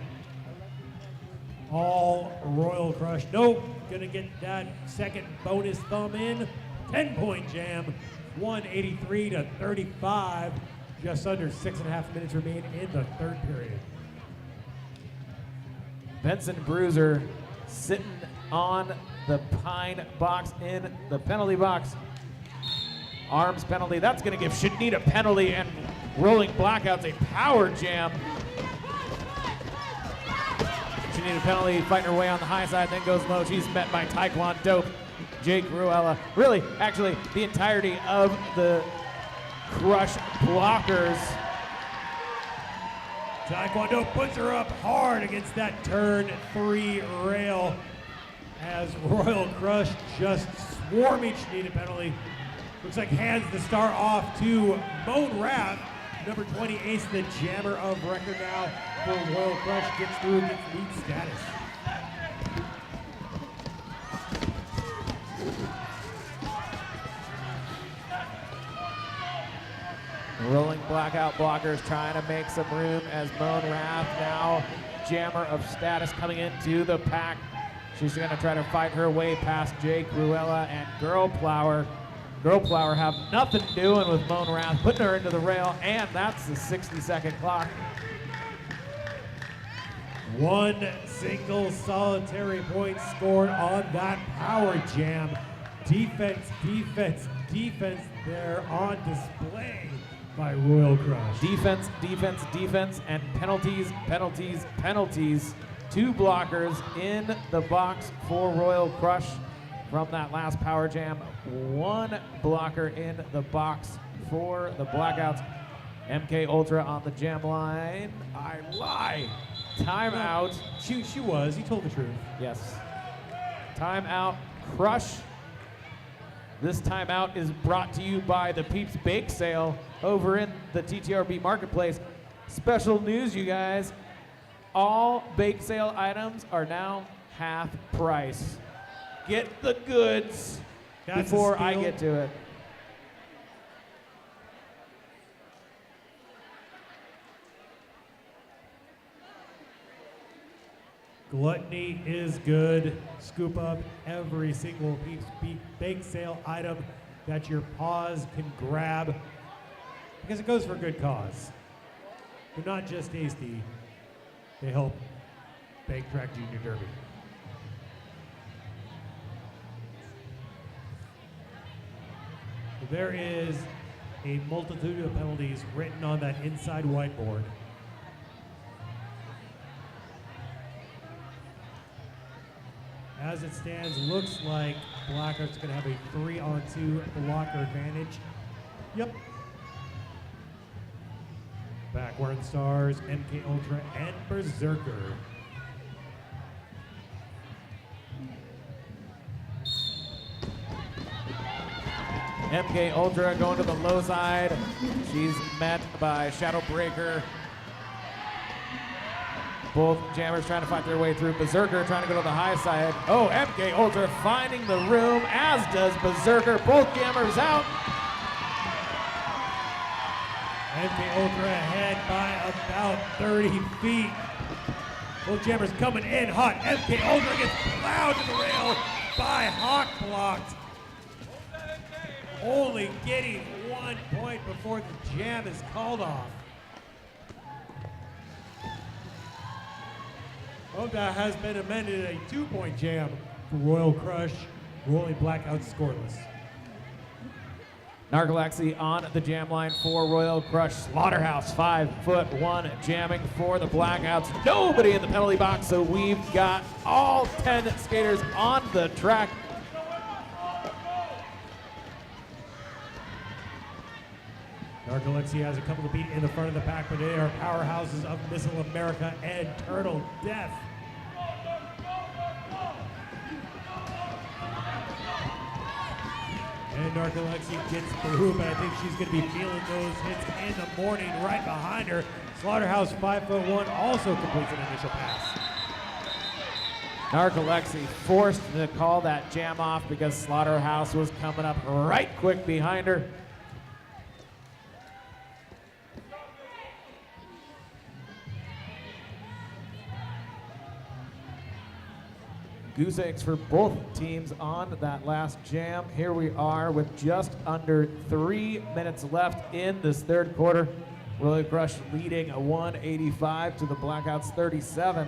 All Royal Crush. Nope. Gonna get that second bonus thumb in. 10-point jam. 183 to 35. Just under 6.5 minutes remain in the third period.
Benson Bruiser sitting on the pine box in the penalty box. Arms penalty. That's going to give Shanita a penalty, and Rolling Blackouts a power jam. Shanita penalty, fighting her way on the high side, then goes low. She's met by Taekwondo Jake Ruella. Really, actually, the entirety of the Crush blockers.
Taekwondo puts her up hard against that turn 3 rail as Royal Crush just swarming Shanita penalty. Looks like hands the star off to Moan Wrath. Number 20 Ace, the jammer of record now for Royal Crush, gets through, gets lead status.
Rolling Blackout blockers trying to make some room as Moan Wrath, now jammer of status, coming into the pack. She's going to try to fight her way past Jake Ruella and Girl Plower. Girl Plower have nothing doing with Moan Wrath, putting her into the rail, and that's the 60-second clock.
One single solitary point scored on that power jam. Defense, defense, defense there on display by Royal Crush.
Defense, defense, defense, and penalties, penalties, penalties. 2 blockers in the box for Royal Crush from that last power jam. One blocker in the box for the Blackouts. MK Ultra on the jam line. I lie. Timeout.
She was. You told the truth.
Yes. Timeout. Crush. This timeout is brought to you by the Peeps Bake Sale over in the TTRB Marketplace. Special news, you guys. All bake sale items are now half price. Get the goods before I get to it.
Gluttony is good. Scoop up every single Peeps Bake Sale item that your paws can grab because it goes for a good cause. They're not just tasty, they help Bake Track Junior Derby. There is a multitude of penalties written on that inside whiteboard. As it stands, looks like Blackouts going to have a 3-on-2 blocker advantage. Yep. Back where the stars, MK Ultra and Berserker.
MK Ultra going to the low side. She's met by Shadowbreaker. Both jammers trying to fight their way through. Berserker trying to go to the high side. Oh, MK Ultra finding the room, as does Berserker. Both jammers out.
MK Ultra ahead by about 30 feet. Both jammers coming in hot. MK Ultra gets plowed to the rail by Hawk Blocked. Only getting 1 point before the jam is called off. Oh, that has been amended a 2-point jam for Royal Crush, rolling Blackouts scoreless.
Narcolepsy on the jam line for Royal Crush. Slaughterhouse 5'1" jamming for the Blackouts. Nobody in the penalty box, so we've got all 10 skaters on the track.
Narcolepsy has a couple of beat in the front of the pack, but they are powerhouses of Missile America and Turtle Death. And Narcolepsy gets through, but I think she's going to be feeling those hits in the morning right behind her. Slaughterhouse 5'1" also completes an initial pass.
Narcolepsy forced to call that jam off because Slaughterhouse was coming up right quick behind her. Goose eggs for both teams on that last jam. Here we are with just under 3 minutes left in this third quarter. Royal Crush leading a 185 to the Blackouts 37.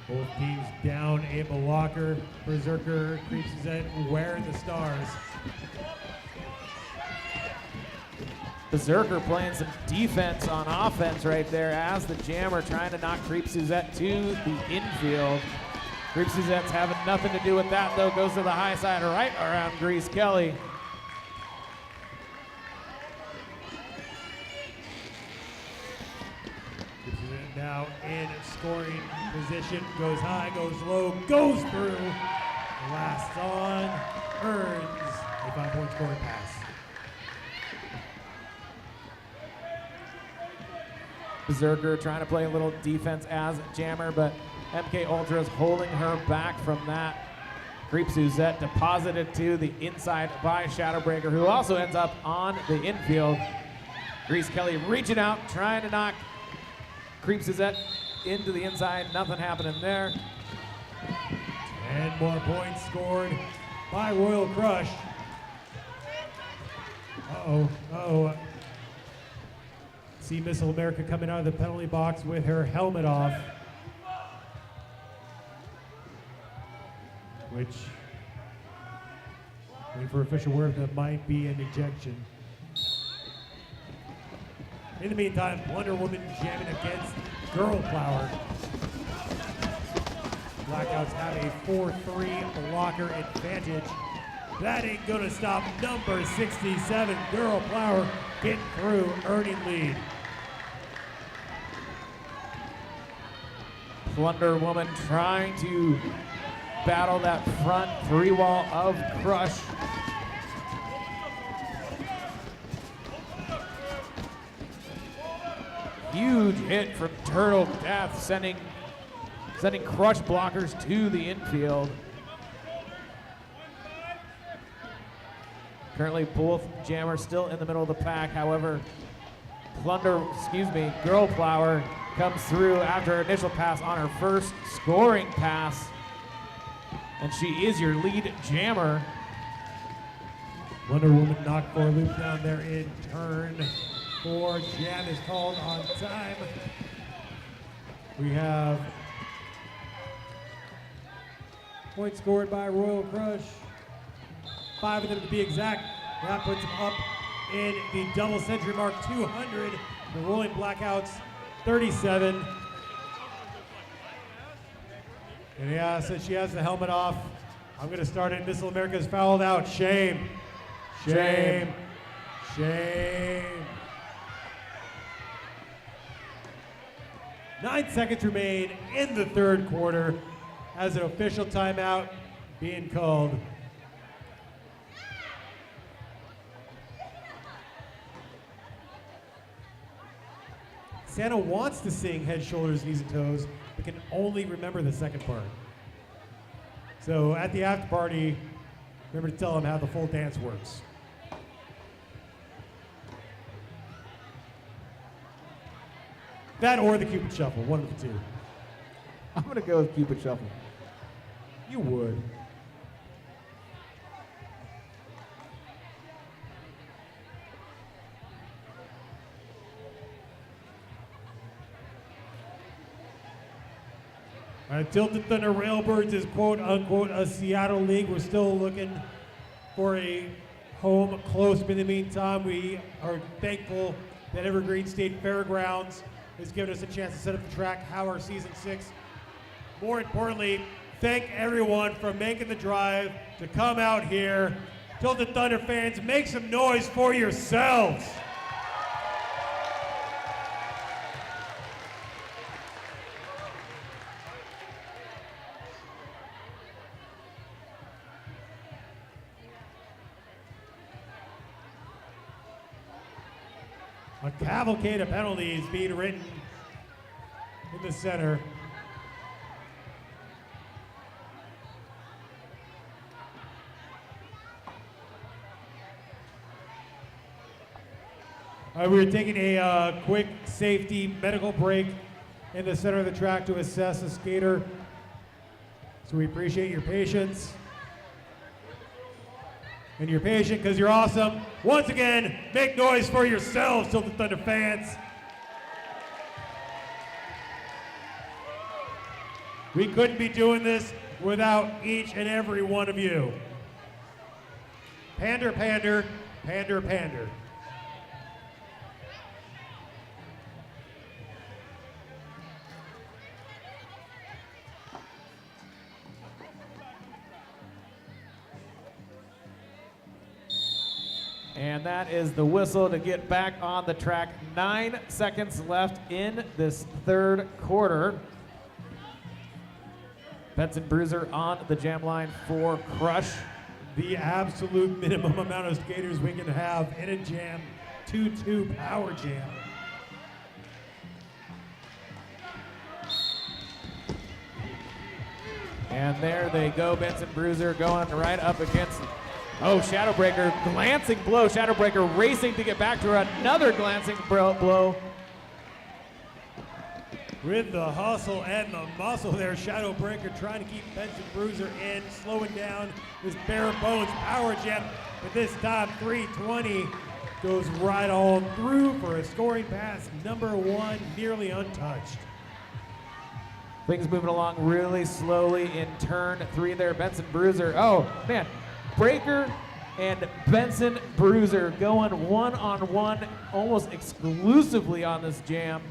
Both teams down a blocker. Berserker creeps his head wearing the stars.
Berserker playing some defense on offense right there as the jammer trying to knock Creep Suzette to the infield. Creep Suzette's having nothing to do with that though. Goes to the high side right around Grease Kelly.
Creep Suzette now in scoring position. Goes high, goes low, goes through. Last on, earns a 5-point scoring pass.
Berserker trying to play a little defense as jammer, but MK Ultra is holding her back from that. Creep Suzette deposited to the inside by Shadowbreaker, who also ends up on the infield. Grease Kelly reaching out, trying to knock Creep Suzette into the inside. Nothing happening there.
10 more points scored by Royal Crush. Uh-oh. See Missile America coming out of the penalty box with her helmet off. Which, waiting for official word, that might be an ejection. In the meantime, Wonder Woman jamming against Girl Flower. Blackouts have a 4-3 blocker advantage. That ain't gonna stop number 67, Girl Flower, getting through, earning lead.
Plunder Woman trying to battle that front three wall of Crush. Huge hit from Turtle Death, sending Crush blockers to the infield. Currently both jammers still in the middle of the pack. However, Girl Flower comes through after her initial pass on her first scoring pass. And she is your lead jammer.
Wonder Woman knocked for a loop down there in turn 4. Jam is called on time. We have points scored by Royal Crush. 5 of them to be exact. That puts them up in the double century mark, 200. The Rolling Blackouts, 37. And yeah, since she has the helmet off, I'm going to start it. Missile America's fouled out. Shame. Shame. Shame. 9 seconds remain in the third quarter. Has an official timeout being called. Santa wants to sing Head, Shoulders, Knees, and Toes, but can only remember the second part. So at the after party, remember to tell them how the full dance works. That or the Cupid Shuffle, one of the two.
I'm gonna go with Cupid Shuffle.
You would. Tilted Thunder Railbirds is quote unquote a Seattle league. We're still looking for a home close. In the meantime, we are thankful that Evergreen State Fairgrounds has given us a chance to set up the track, how our season 6. More importantly, thank everyone for making the drive to come out here. Tilted Thunder fans, make some noise for yourselves. A cavalcade of penalties being written in the center. We're taking a quick safety medical break in the center of the track to assess a skater. So we appreciate your patience. And you're patient because you're awesome. Once again, make noise for yourselves, Tilted Thunder fans. We couldn't be doing this without each and every one of you. Pander, pander, pander, pander.
And that is the whistle to get back on the track. 9 seconds left in this third quarter. Benson Bruiser on the jam line for Crush.
The absolute minimum amount of skaters we can have in a jam, 2-2 power jam.
And there they go, Benson Bruiser going right up against, oh, Shadowbreaker, glancing blow. Shadowbreaker racing to get back to her, another glancing blow.
With the hustle and the muscle there, Shadowbreaker trying to keep Benson Bruiser in, slowing down this bare bones power jam. But this time, 320 goes right on through for a scoring pass, number 1, nearly untouched.
Things moving along really slowly in turn 3 there. Benson Bruiser, oh man, Breaker and Benson Bruiser going one-on-one almost exclusively on this jam.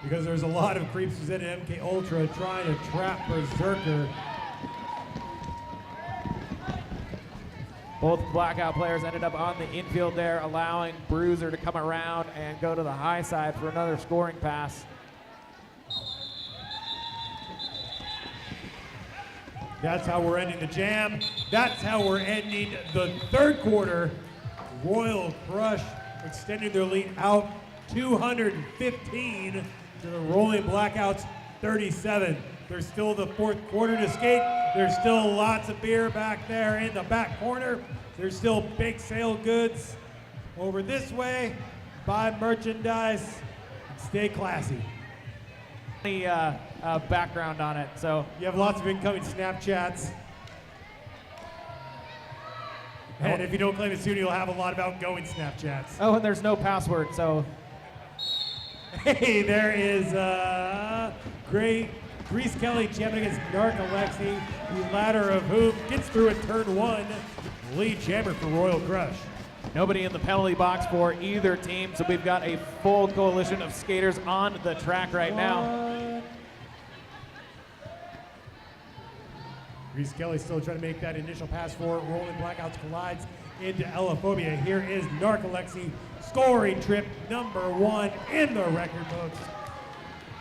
because there's a lot of creeps within MK Ultra trying to trap Berserker.
Both Blackout players ended up on the infield there, allowing Bruiser to come around and go to the high side for another scoring pass.
That's how we're ending the jam. That's how we're ending the third quarter. Royal Crush extending their lead out 215 to the Rolling Blackouts 37. There's still the fourth quarter to skate. There's still lots of beer back there in the back corner. There's still big sale goods over this way. Buy merchandise. Stay classy.
Any background on it, so
You have lots of incoming Snapchats. And if you don't claim it soon, you'll have a lot of outgoing Snapchats.
oh, and there's no password, so
Hey, there is Grease Kelly jamming against Narc Alexi, the latter of whom gets through at turn one. Lead jammer for Royal Crush.
nobody in the penalty box for either team, so we've got a full coalition of skaters on the track right now.
Grease Kelly still trying to make that initial pass for Rolling Blackouts, collides into Elaphobia. Here is Narcolepsy, scoring trip number one in the record books.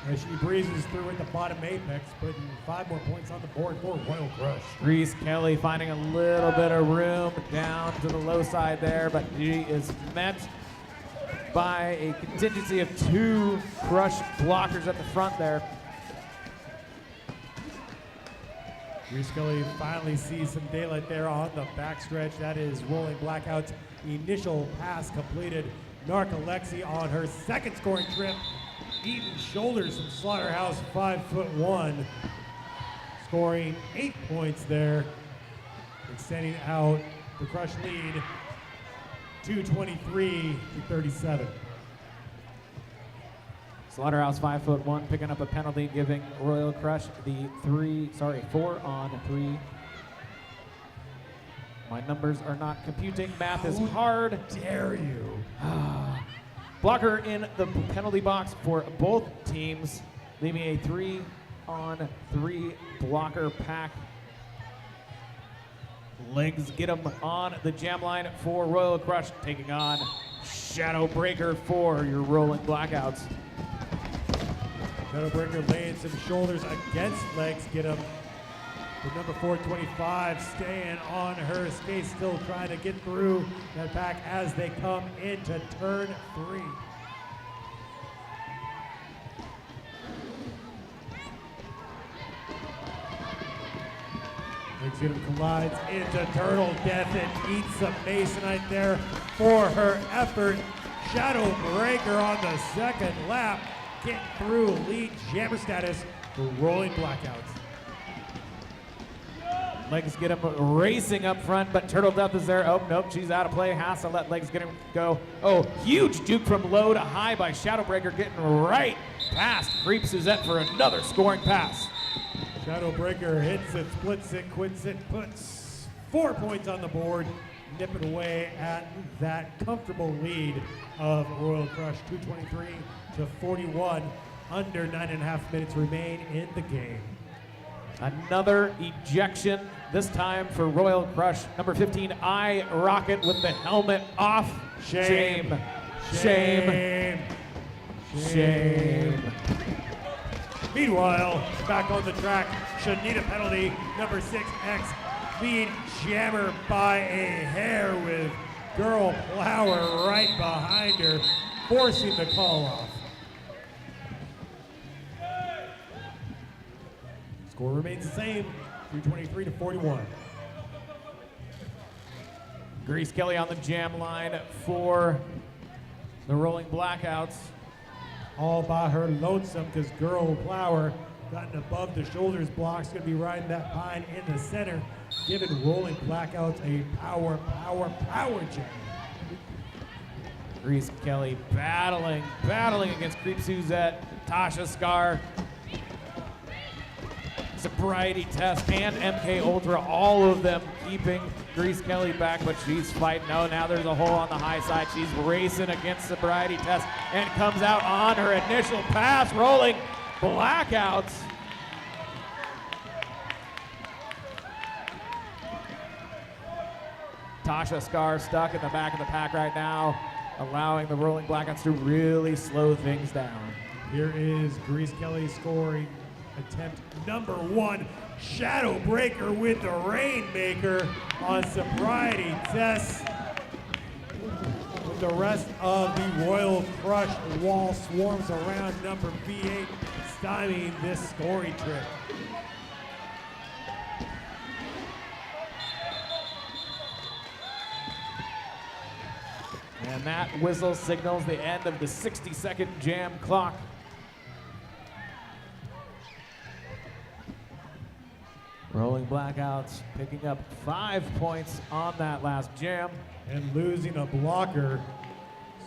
As she breezes through at the bottom apex, putting 5 more points on the board for Royal Crush.
Grease Kelly finding a little bit of room down to the low side there, but she is met by a contingency of 2 Crush blockers at the front there.
Grease Kelly finally sees some daylight there on the backstretch. That is Rolling Blackout's initial pass completed. Narcolepsy on her second scoring trip. Eaton shoulders from Slaughterhouse, 5'1", scoring 8 points there, extending out the Crush lead 223 to 37.
Slaughterhouse 5'1", picking up a penalty, giving Royal Crush the 4 on 3. My numbers are not computing. Math is hard.
Dare you?
Blocker in the penalty box for both teams, leaving a 3 on 3 blocker pack. Legs get him on the jam line for Royal Crush, taking on Shadow Breaker for your Rolling Blackouts.
Shadowbreaker laying some shoulders against legs, get him. The number 425 staying on her skates, still trying to get through that pack as they come into turn 3. Legs get him, collides into Turtle Death and eats some Masonite there for her effort. Shadowbreaker on the second lap, getting through lead jammer status for Rolling Blackouts.
Legs get him racing up front, but Turtle Death is there. Oh, nope, she's out of play. Has to let Legs get him go. Oh, huge juke from low to high by Shadowbreaker, getting right past Creep Suzette for another scoring pass.
Shadowbreaker hits it, splits it, quits it, puts 4 points on the board, nipping away at that comfortable lead of Royal Crush, 223 to 41. Under 9.5 minutes remain in the game.
Another ejection, this time for Royal Crush. Number 15, I Rocket with the helmet off. Shame. Shame. Shame.
Meanwhile, back on the track, should need a penalty. Number 6X being jammered by a hair with Girl Flower right behind her, forcing the call off. Score remains the same, 223 to 41.
Grease Kelly on the jam line for the Rolling Blackouts.
All by her lonesome, because Girl Flower gotten above the shoulders blocks, gonna be riding that pine in the center, giving Rolling Blackouts a power jam.
Grease Kelly battling against Creep Suzette, Tasha Scar. Sobriety Test, and MK Ultra, all of them keeping Grease Kelly back, but she's fighting. Oh, now there's a hole on the high side. She's racing against Sobriety Test and comes out on her initial pass, rolling blackouts. Tasha Scar stuck in the back of the pack right now, allowing the rolling blackouts to really slow things down.
Here is Grease Kelly scoring attempt number 1. Shadow Breaker with the Rainmaker on Sobriety Test. With the rest of the Royal Crush wall swarms around number V8, stymieing this scoring trip.
And that whistle signals the end of the 60-second jam clock. Rolling blackouts picking up 5 points on that last jam.
And losing a blocker.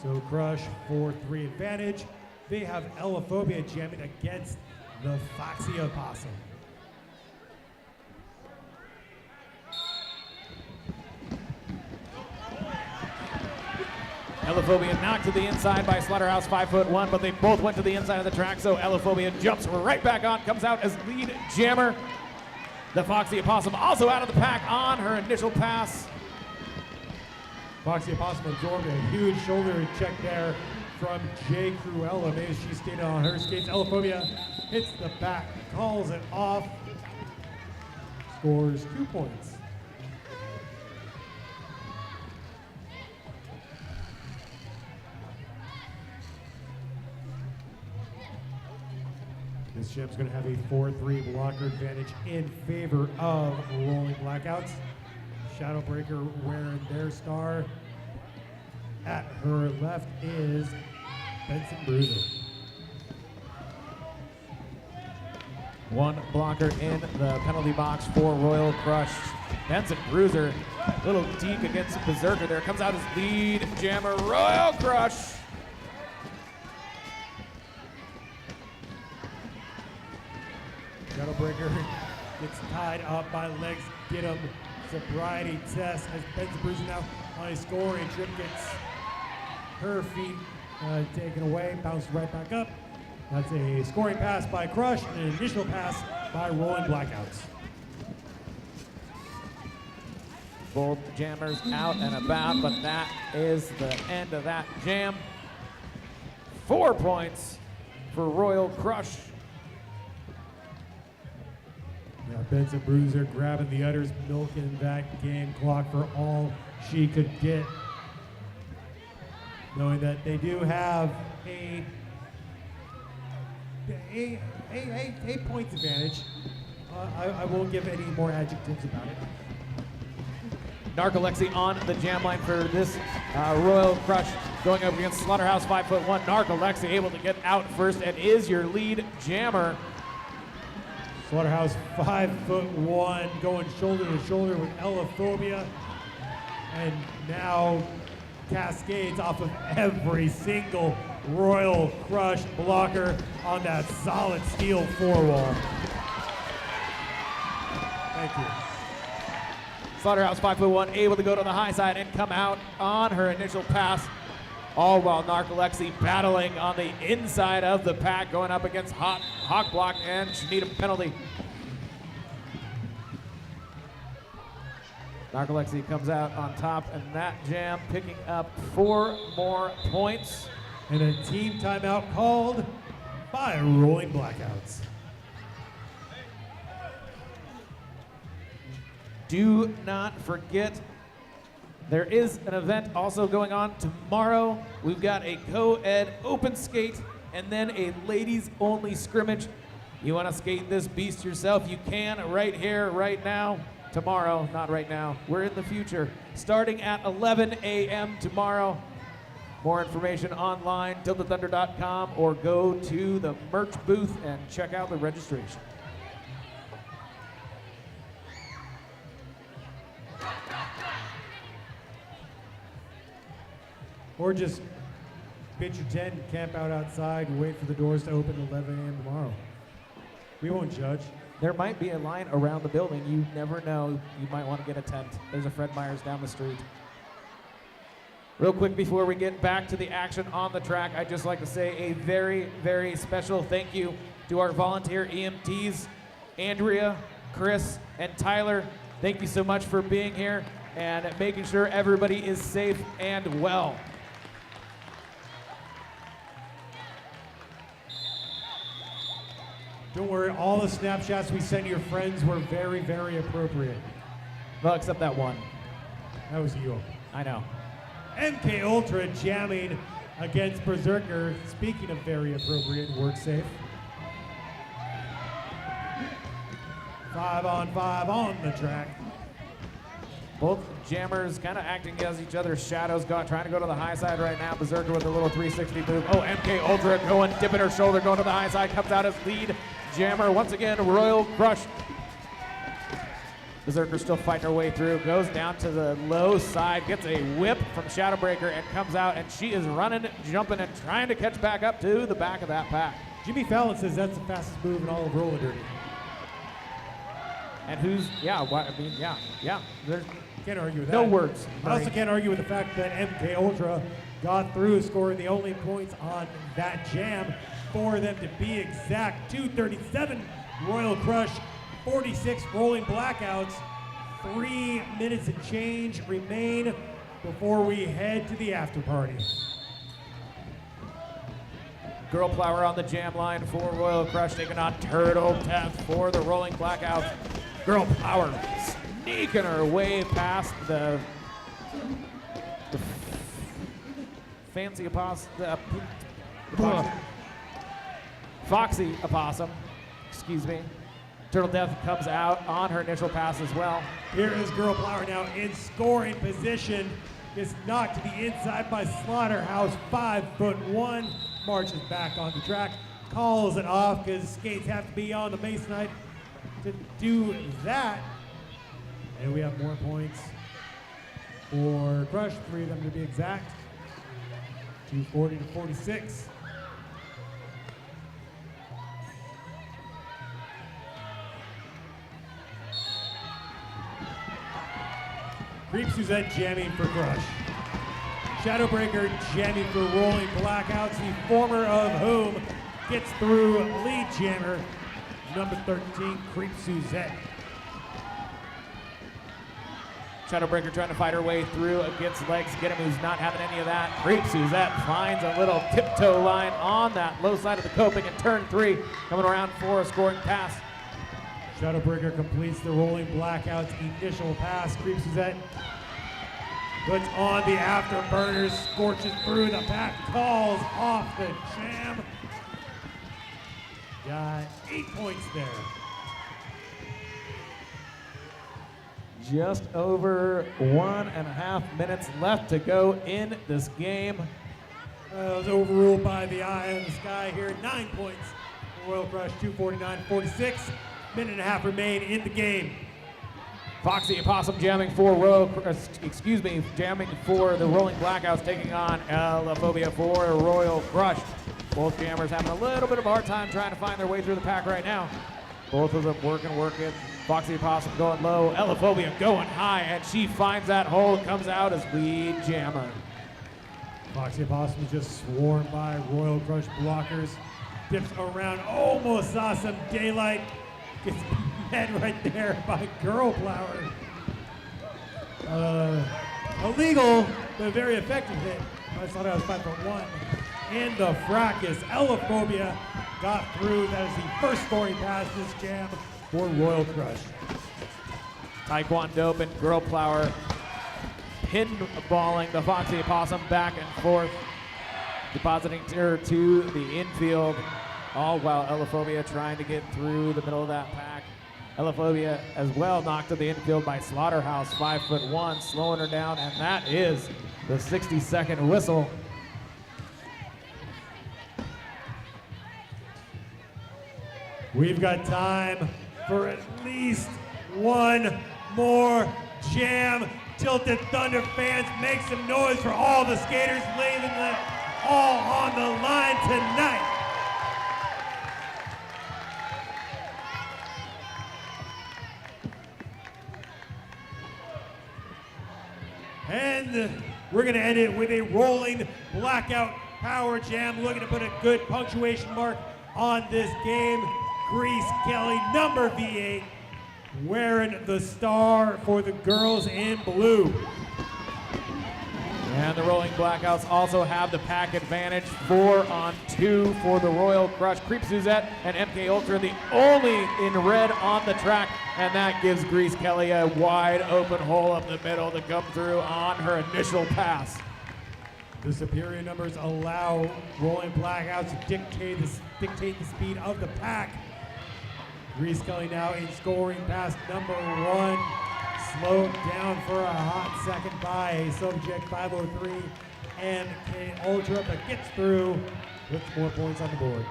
So Crush 4-3 advantage. They have Elaphobia jamming against the Foxy Opossum.
Elaphobia knocked to the inside by Slaughterhouse 5'1", but they both went to the inside of the track, so Elaphobia jumps right back on, comes out as lead jammer. The Foxy Opossum also out of the pack on her initial pass.
Foxy Opossum absorbed a huge shoulder check there from Jay Cruella. Maybe she stayed on her skates. Elaphobia hits the back, calls it off, scores 2 points. This jam's going to have a 4-3 blocker advantage in favor of rolling blackouts. Shadowbreaker wearing their star. At her left is Benson Bruiser.
One blocker in the penalty box for Royal Crush. Benson Bruiser, a little deep against Berserker there. Comes out as lead jammer, Royal Crush.
Shadowbreaker gets tied up by legs. Get him. Sobriety Test as Benson Bruiser now on a scoring trip gets her feet taken away, bounced right back up. That's a scoring pass by Crush and an initial pass by Rolling Blackouts.
Both jammers out and about, but that is the end of that jam. 4 points for Royal Crush.
Yeah, Benson Bruiser grabbing the udders, milking that game clock for all she could get. Knowing that they do have a points advantage. I won't give any more adjectives about it.
Narcolepsy on the jam line for this Royal Crush going up against Slaughterhouse 5'1". Narcolepsy able to get out first and is your lead jammer.
Slaughterhouse 5'1", going shoulder to shoulder with Elaphobia, and now cascades off of every single Royal Crush blocker on that solid steel four wall. Thank you.
Slaughterhouse 5'1", able to go to the high side and come out on her initial pass. All while Narcolepsy battling on the inside of the pack, going up against Hawk Block, and she need a penalty. Narcolepsy comes out on top in that jam, picking up 4 more points.
And a team timeout called by Rolling Blackouts.
Do not forget, there is an event also going on tomorrow. We've got a co-ed open skate and then a ladies only scrimmage. You want to skate this beast yourself, you can right here, right now. Tomorrow, not right now. We're in the future. Starting at 11 a.m. tomorrow. More information online, tiltthethunder.com, or go to the merch booth and check out the registration.
Or just pitch your tent and camp out outside and wait for the doors to open at 11 a.m. tomorrow. We won't judge.
There might be a line around the building. You never know. You might want to get a tent. There's a Fred Meyer's down the street. Real quick before we get back to the action on the track, I'd just like to say a very, very special thank you to our volunteer EMTs, Andrea, Chris, and Tyler. Thank you so much for being here and making sure everybody is safe and well.
Don't worry, all the snapshots we sent your friends were very, very appropriate.
Well, except that one.
That was you.
I know.
MK Ultra jamming against Berserker. Speaking of very appropriate, work safe. 5-on-5 on the track.
Both jammers kind of acting as each other's shadows, trying to go to the high side right now. Berserker with a little 360 move. Oh, MK Ultra going, dipping her shoulder, going to the high side, comes out as lead jammer. Once again, Royal Crush. Berserker still fighting her way through, goes down to the low side, gets a whip from Shadowbreaker and comes out, and she is running, jumping, and trying to catch back up to the back of that pack.
Jimmy Fallon says that's the fastest move in all of roller derby.
And who's, yeah, what, I mean, yeah. There's
Can't argue with that.
no words.
I also can't argue with the fact that MK Ultra got through, scoring the only points on that jam for them to be exact. 237 Royal Crush, 46 rolling blackouts. 3 minutes and change remain before we head to the after party.
Girl Flower on the jam line for Royal Crush, taking on Turtle Death for the rolling blackouts. Girl Flower sneaking her way past the fancy Foxy Opossum, excuse me. Turtle Death comes out on her initial pass as well.
Here is Girl Flower now in scoring position. Gets knocked to the inside by Slaughterhouse, 5'1", marches back on the track, calls it off because skates have to be on the Masonite to do that. And we have more points for Crush, 3 of them to be exact. 240 to 46. Creep Suzette jamming for Crush. Shadowbreaker jamming for rolling blackouts, the former of whom gets through lead jammer, number 13, Creep Suzette.
Shadowbreaker trying to fight her way through against legs. Get him who's not having any of that. Creep Suzette finds a little tiptoe line on that low side of the coping in turn 3, coming around for a scoring pass.
Shadowbreaker completes the rolling blackouts initial pass. Creep Suzette puts on the afterburners, scorches through the pack, calls off the jam. Got 8 points there.
Just over 1.5 minutes left to go in this game.
It was overruled by the eye in the sky here. 9 points for Royal Crush, 249-46. Minute and a half remain in the game.
Foxy Opossum jamming for jamming for the rolling blackouts, taking on Elaphobia for Royal Crush. Both jammers having a little bit of a hard time trying to find their way through the pack right now. Both of them working. Foxy Opossum going low, Elaphobia going high, and she finds that hole, comes out as lead jammer.
Foxy Opossum is just swarmed by Royal Crush blockers. Dips around, almost saw some daylight. Gets met right there by Girl Flower. Illegal, but very effective hit. I thought I was 5'1". And the fracas, Elaphobia got through. That is the first scoring pass this jam for Royal Crush.
Taekwondo and Girl Flower pinballing the Foxy Opossum back and forth, depositing her to the infield, all while Elaphobia trying to get through the middle of that pack. Elaphobia as well knocked to the infield by Slaughterhouse, 5'1", slowing her down, and that is the 60-second whistle.
We've got time for at least one more jam. Tilted Thunder fans, make some noise for all the skaters leaving them all on the line tonight. And we're going to end it with a rolling blackout power jam, looking to put a good punctuation mark on this game. Grease Kelly, number V8, wearing the star for the girls in blue.
And the Rolling Blackouts also have the pack advantage, 4-on-2 for the Royal Crush. Creep Suzette and MK Ultra, the only in red on the track, and that gives Grease Kelly a wide open hole up the middle to come through on her initial pass.
The superior numbers allow Rolling Blackouts to dictate the speed of the pack. Grease Kelly now in scoring pass number 1. Slowed down for a hot second by a Subject 503 and K Ultra, but gets through with more points on the board.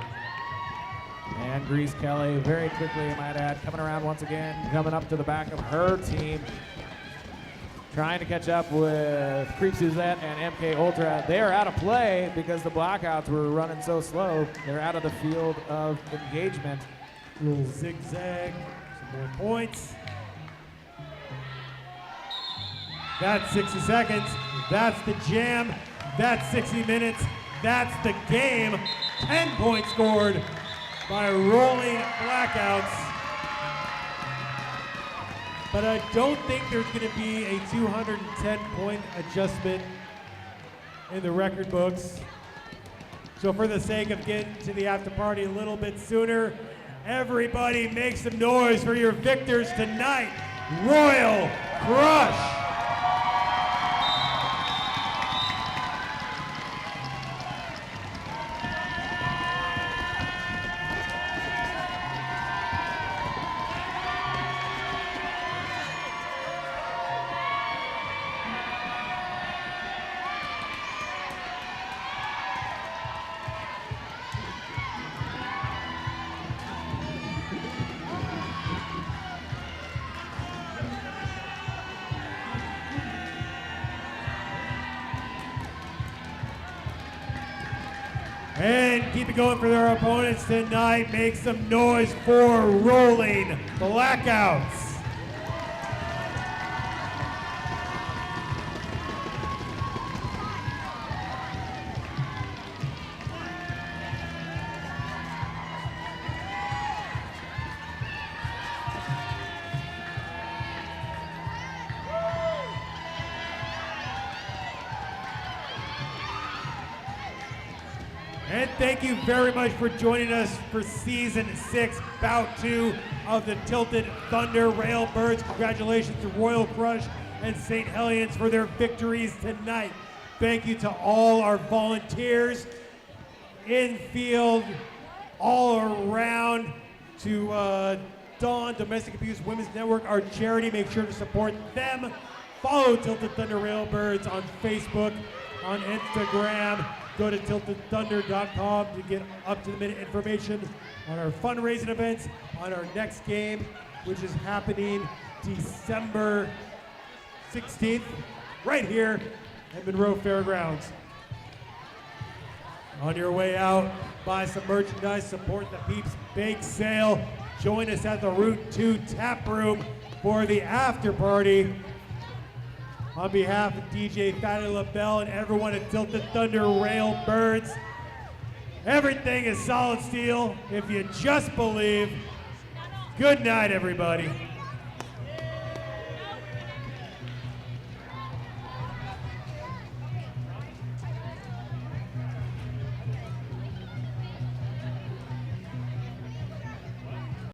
And Grease Kelly very quickly, I might add, coming around once again, coming up to the back of her team, trying to catch up with Creep Suzette and MK Ultra. They are out of play because the Blackouts were running so slow. They're out of the field of engagement.
Little zigzag, some more points. That's 60 seconds. That's the jam. That's 60 minutes. That's the game. 10 points scored by Rolling Blackouts. But I don't think there's going to be a 210-point adjustment in the record books. So for the sake of getting to the after party a little bit sooner, everybody make some noise for your victors tonight. Royal Crush. And keep it going for their opponents tonight. Make some noise for Rolling Blackouts. And thank you very much for joining us for Season 6, Bout 2 of the Tilted Thunder Railbirds. Congratulations to Royal Crush and St. Helens for their victories tonight. Thank you to all our volunteers, in field, all around, to Dawn Domestic Abuse Women's Network, our charity. Make sure to support them. Follow Tilted Thunder Railbirds on Facebook, on Instagram. Go to tiltedthunder.com to get up-to-the-minute information on our fundraising events, on our next game, which is happening December 16th, right here at Monroe Fairgrounds. On your way out, buy some merchandise, support the Peeps Bake Sale. Join us at the Route 2 Tap Room for the after party. On behalf of DJ Fatty LaBelle and everyone at Tilted Thunder Railbirds, everything is solid steel if you just believe. Good night, everybody.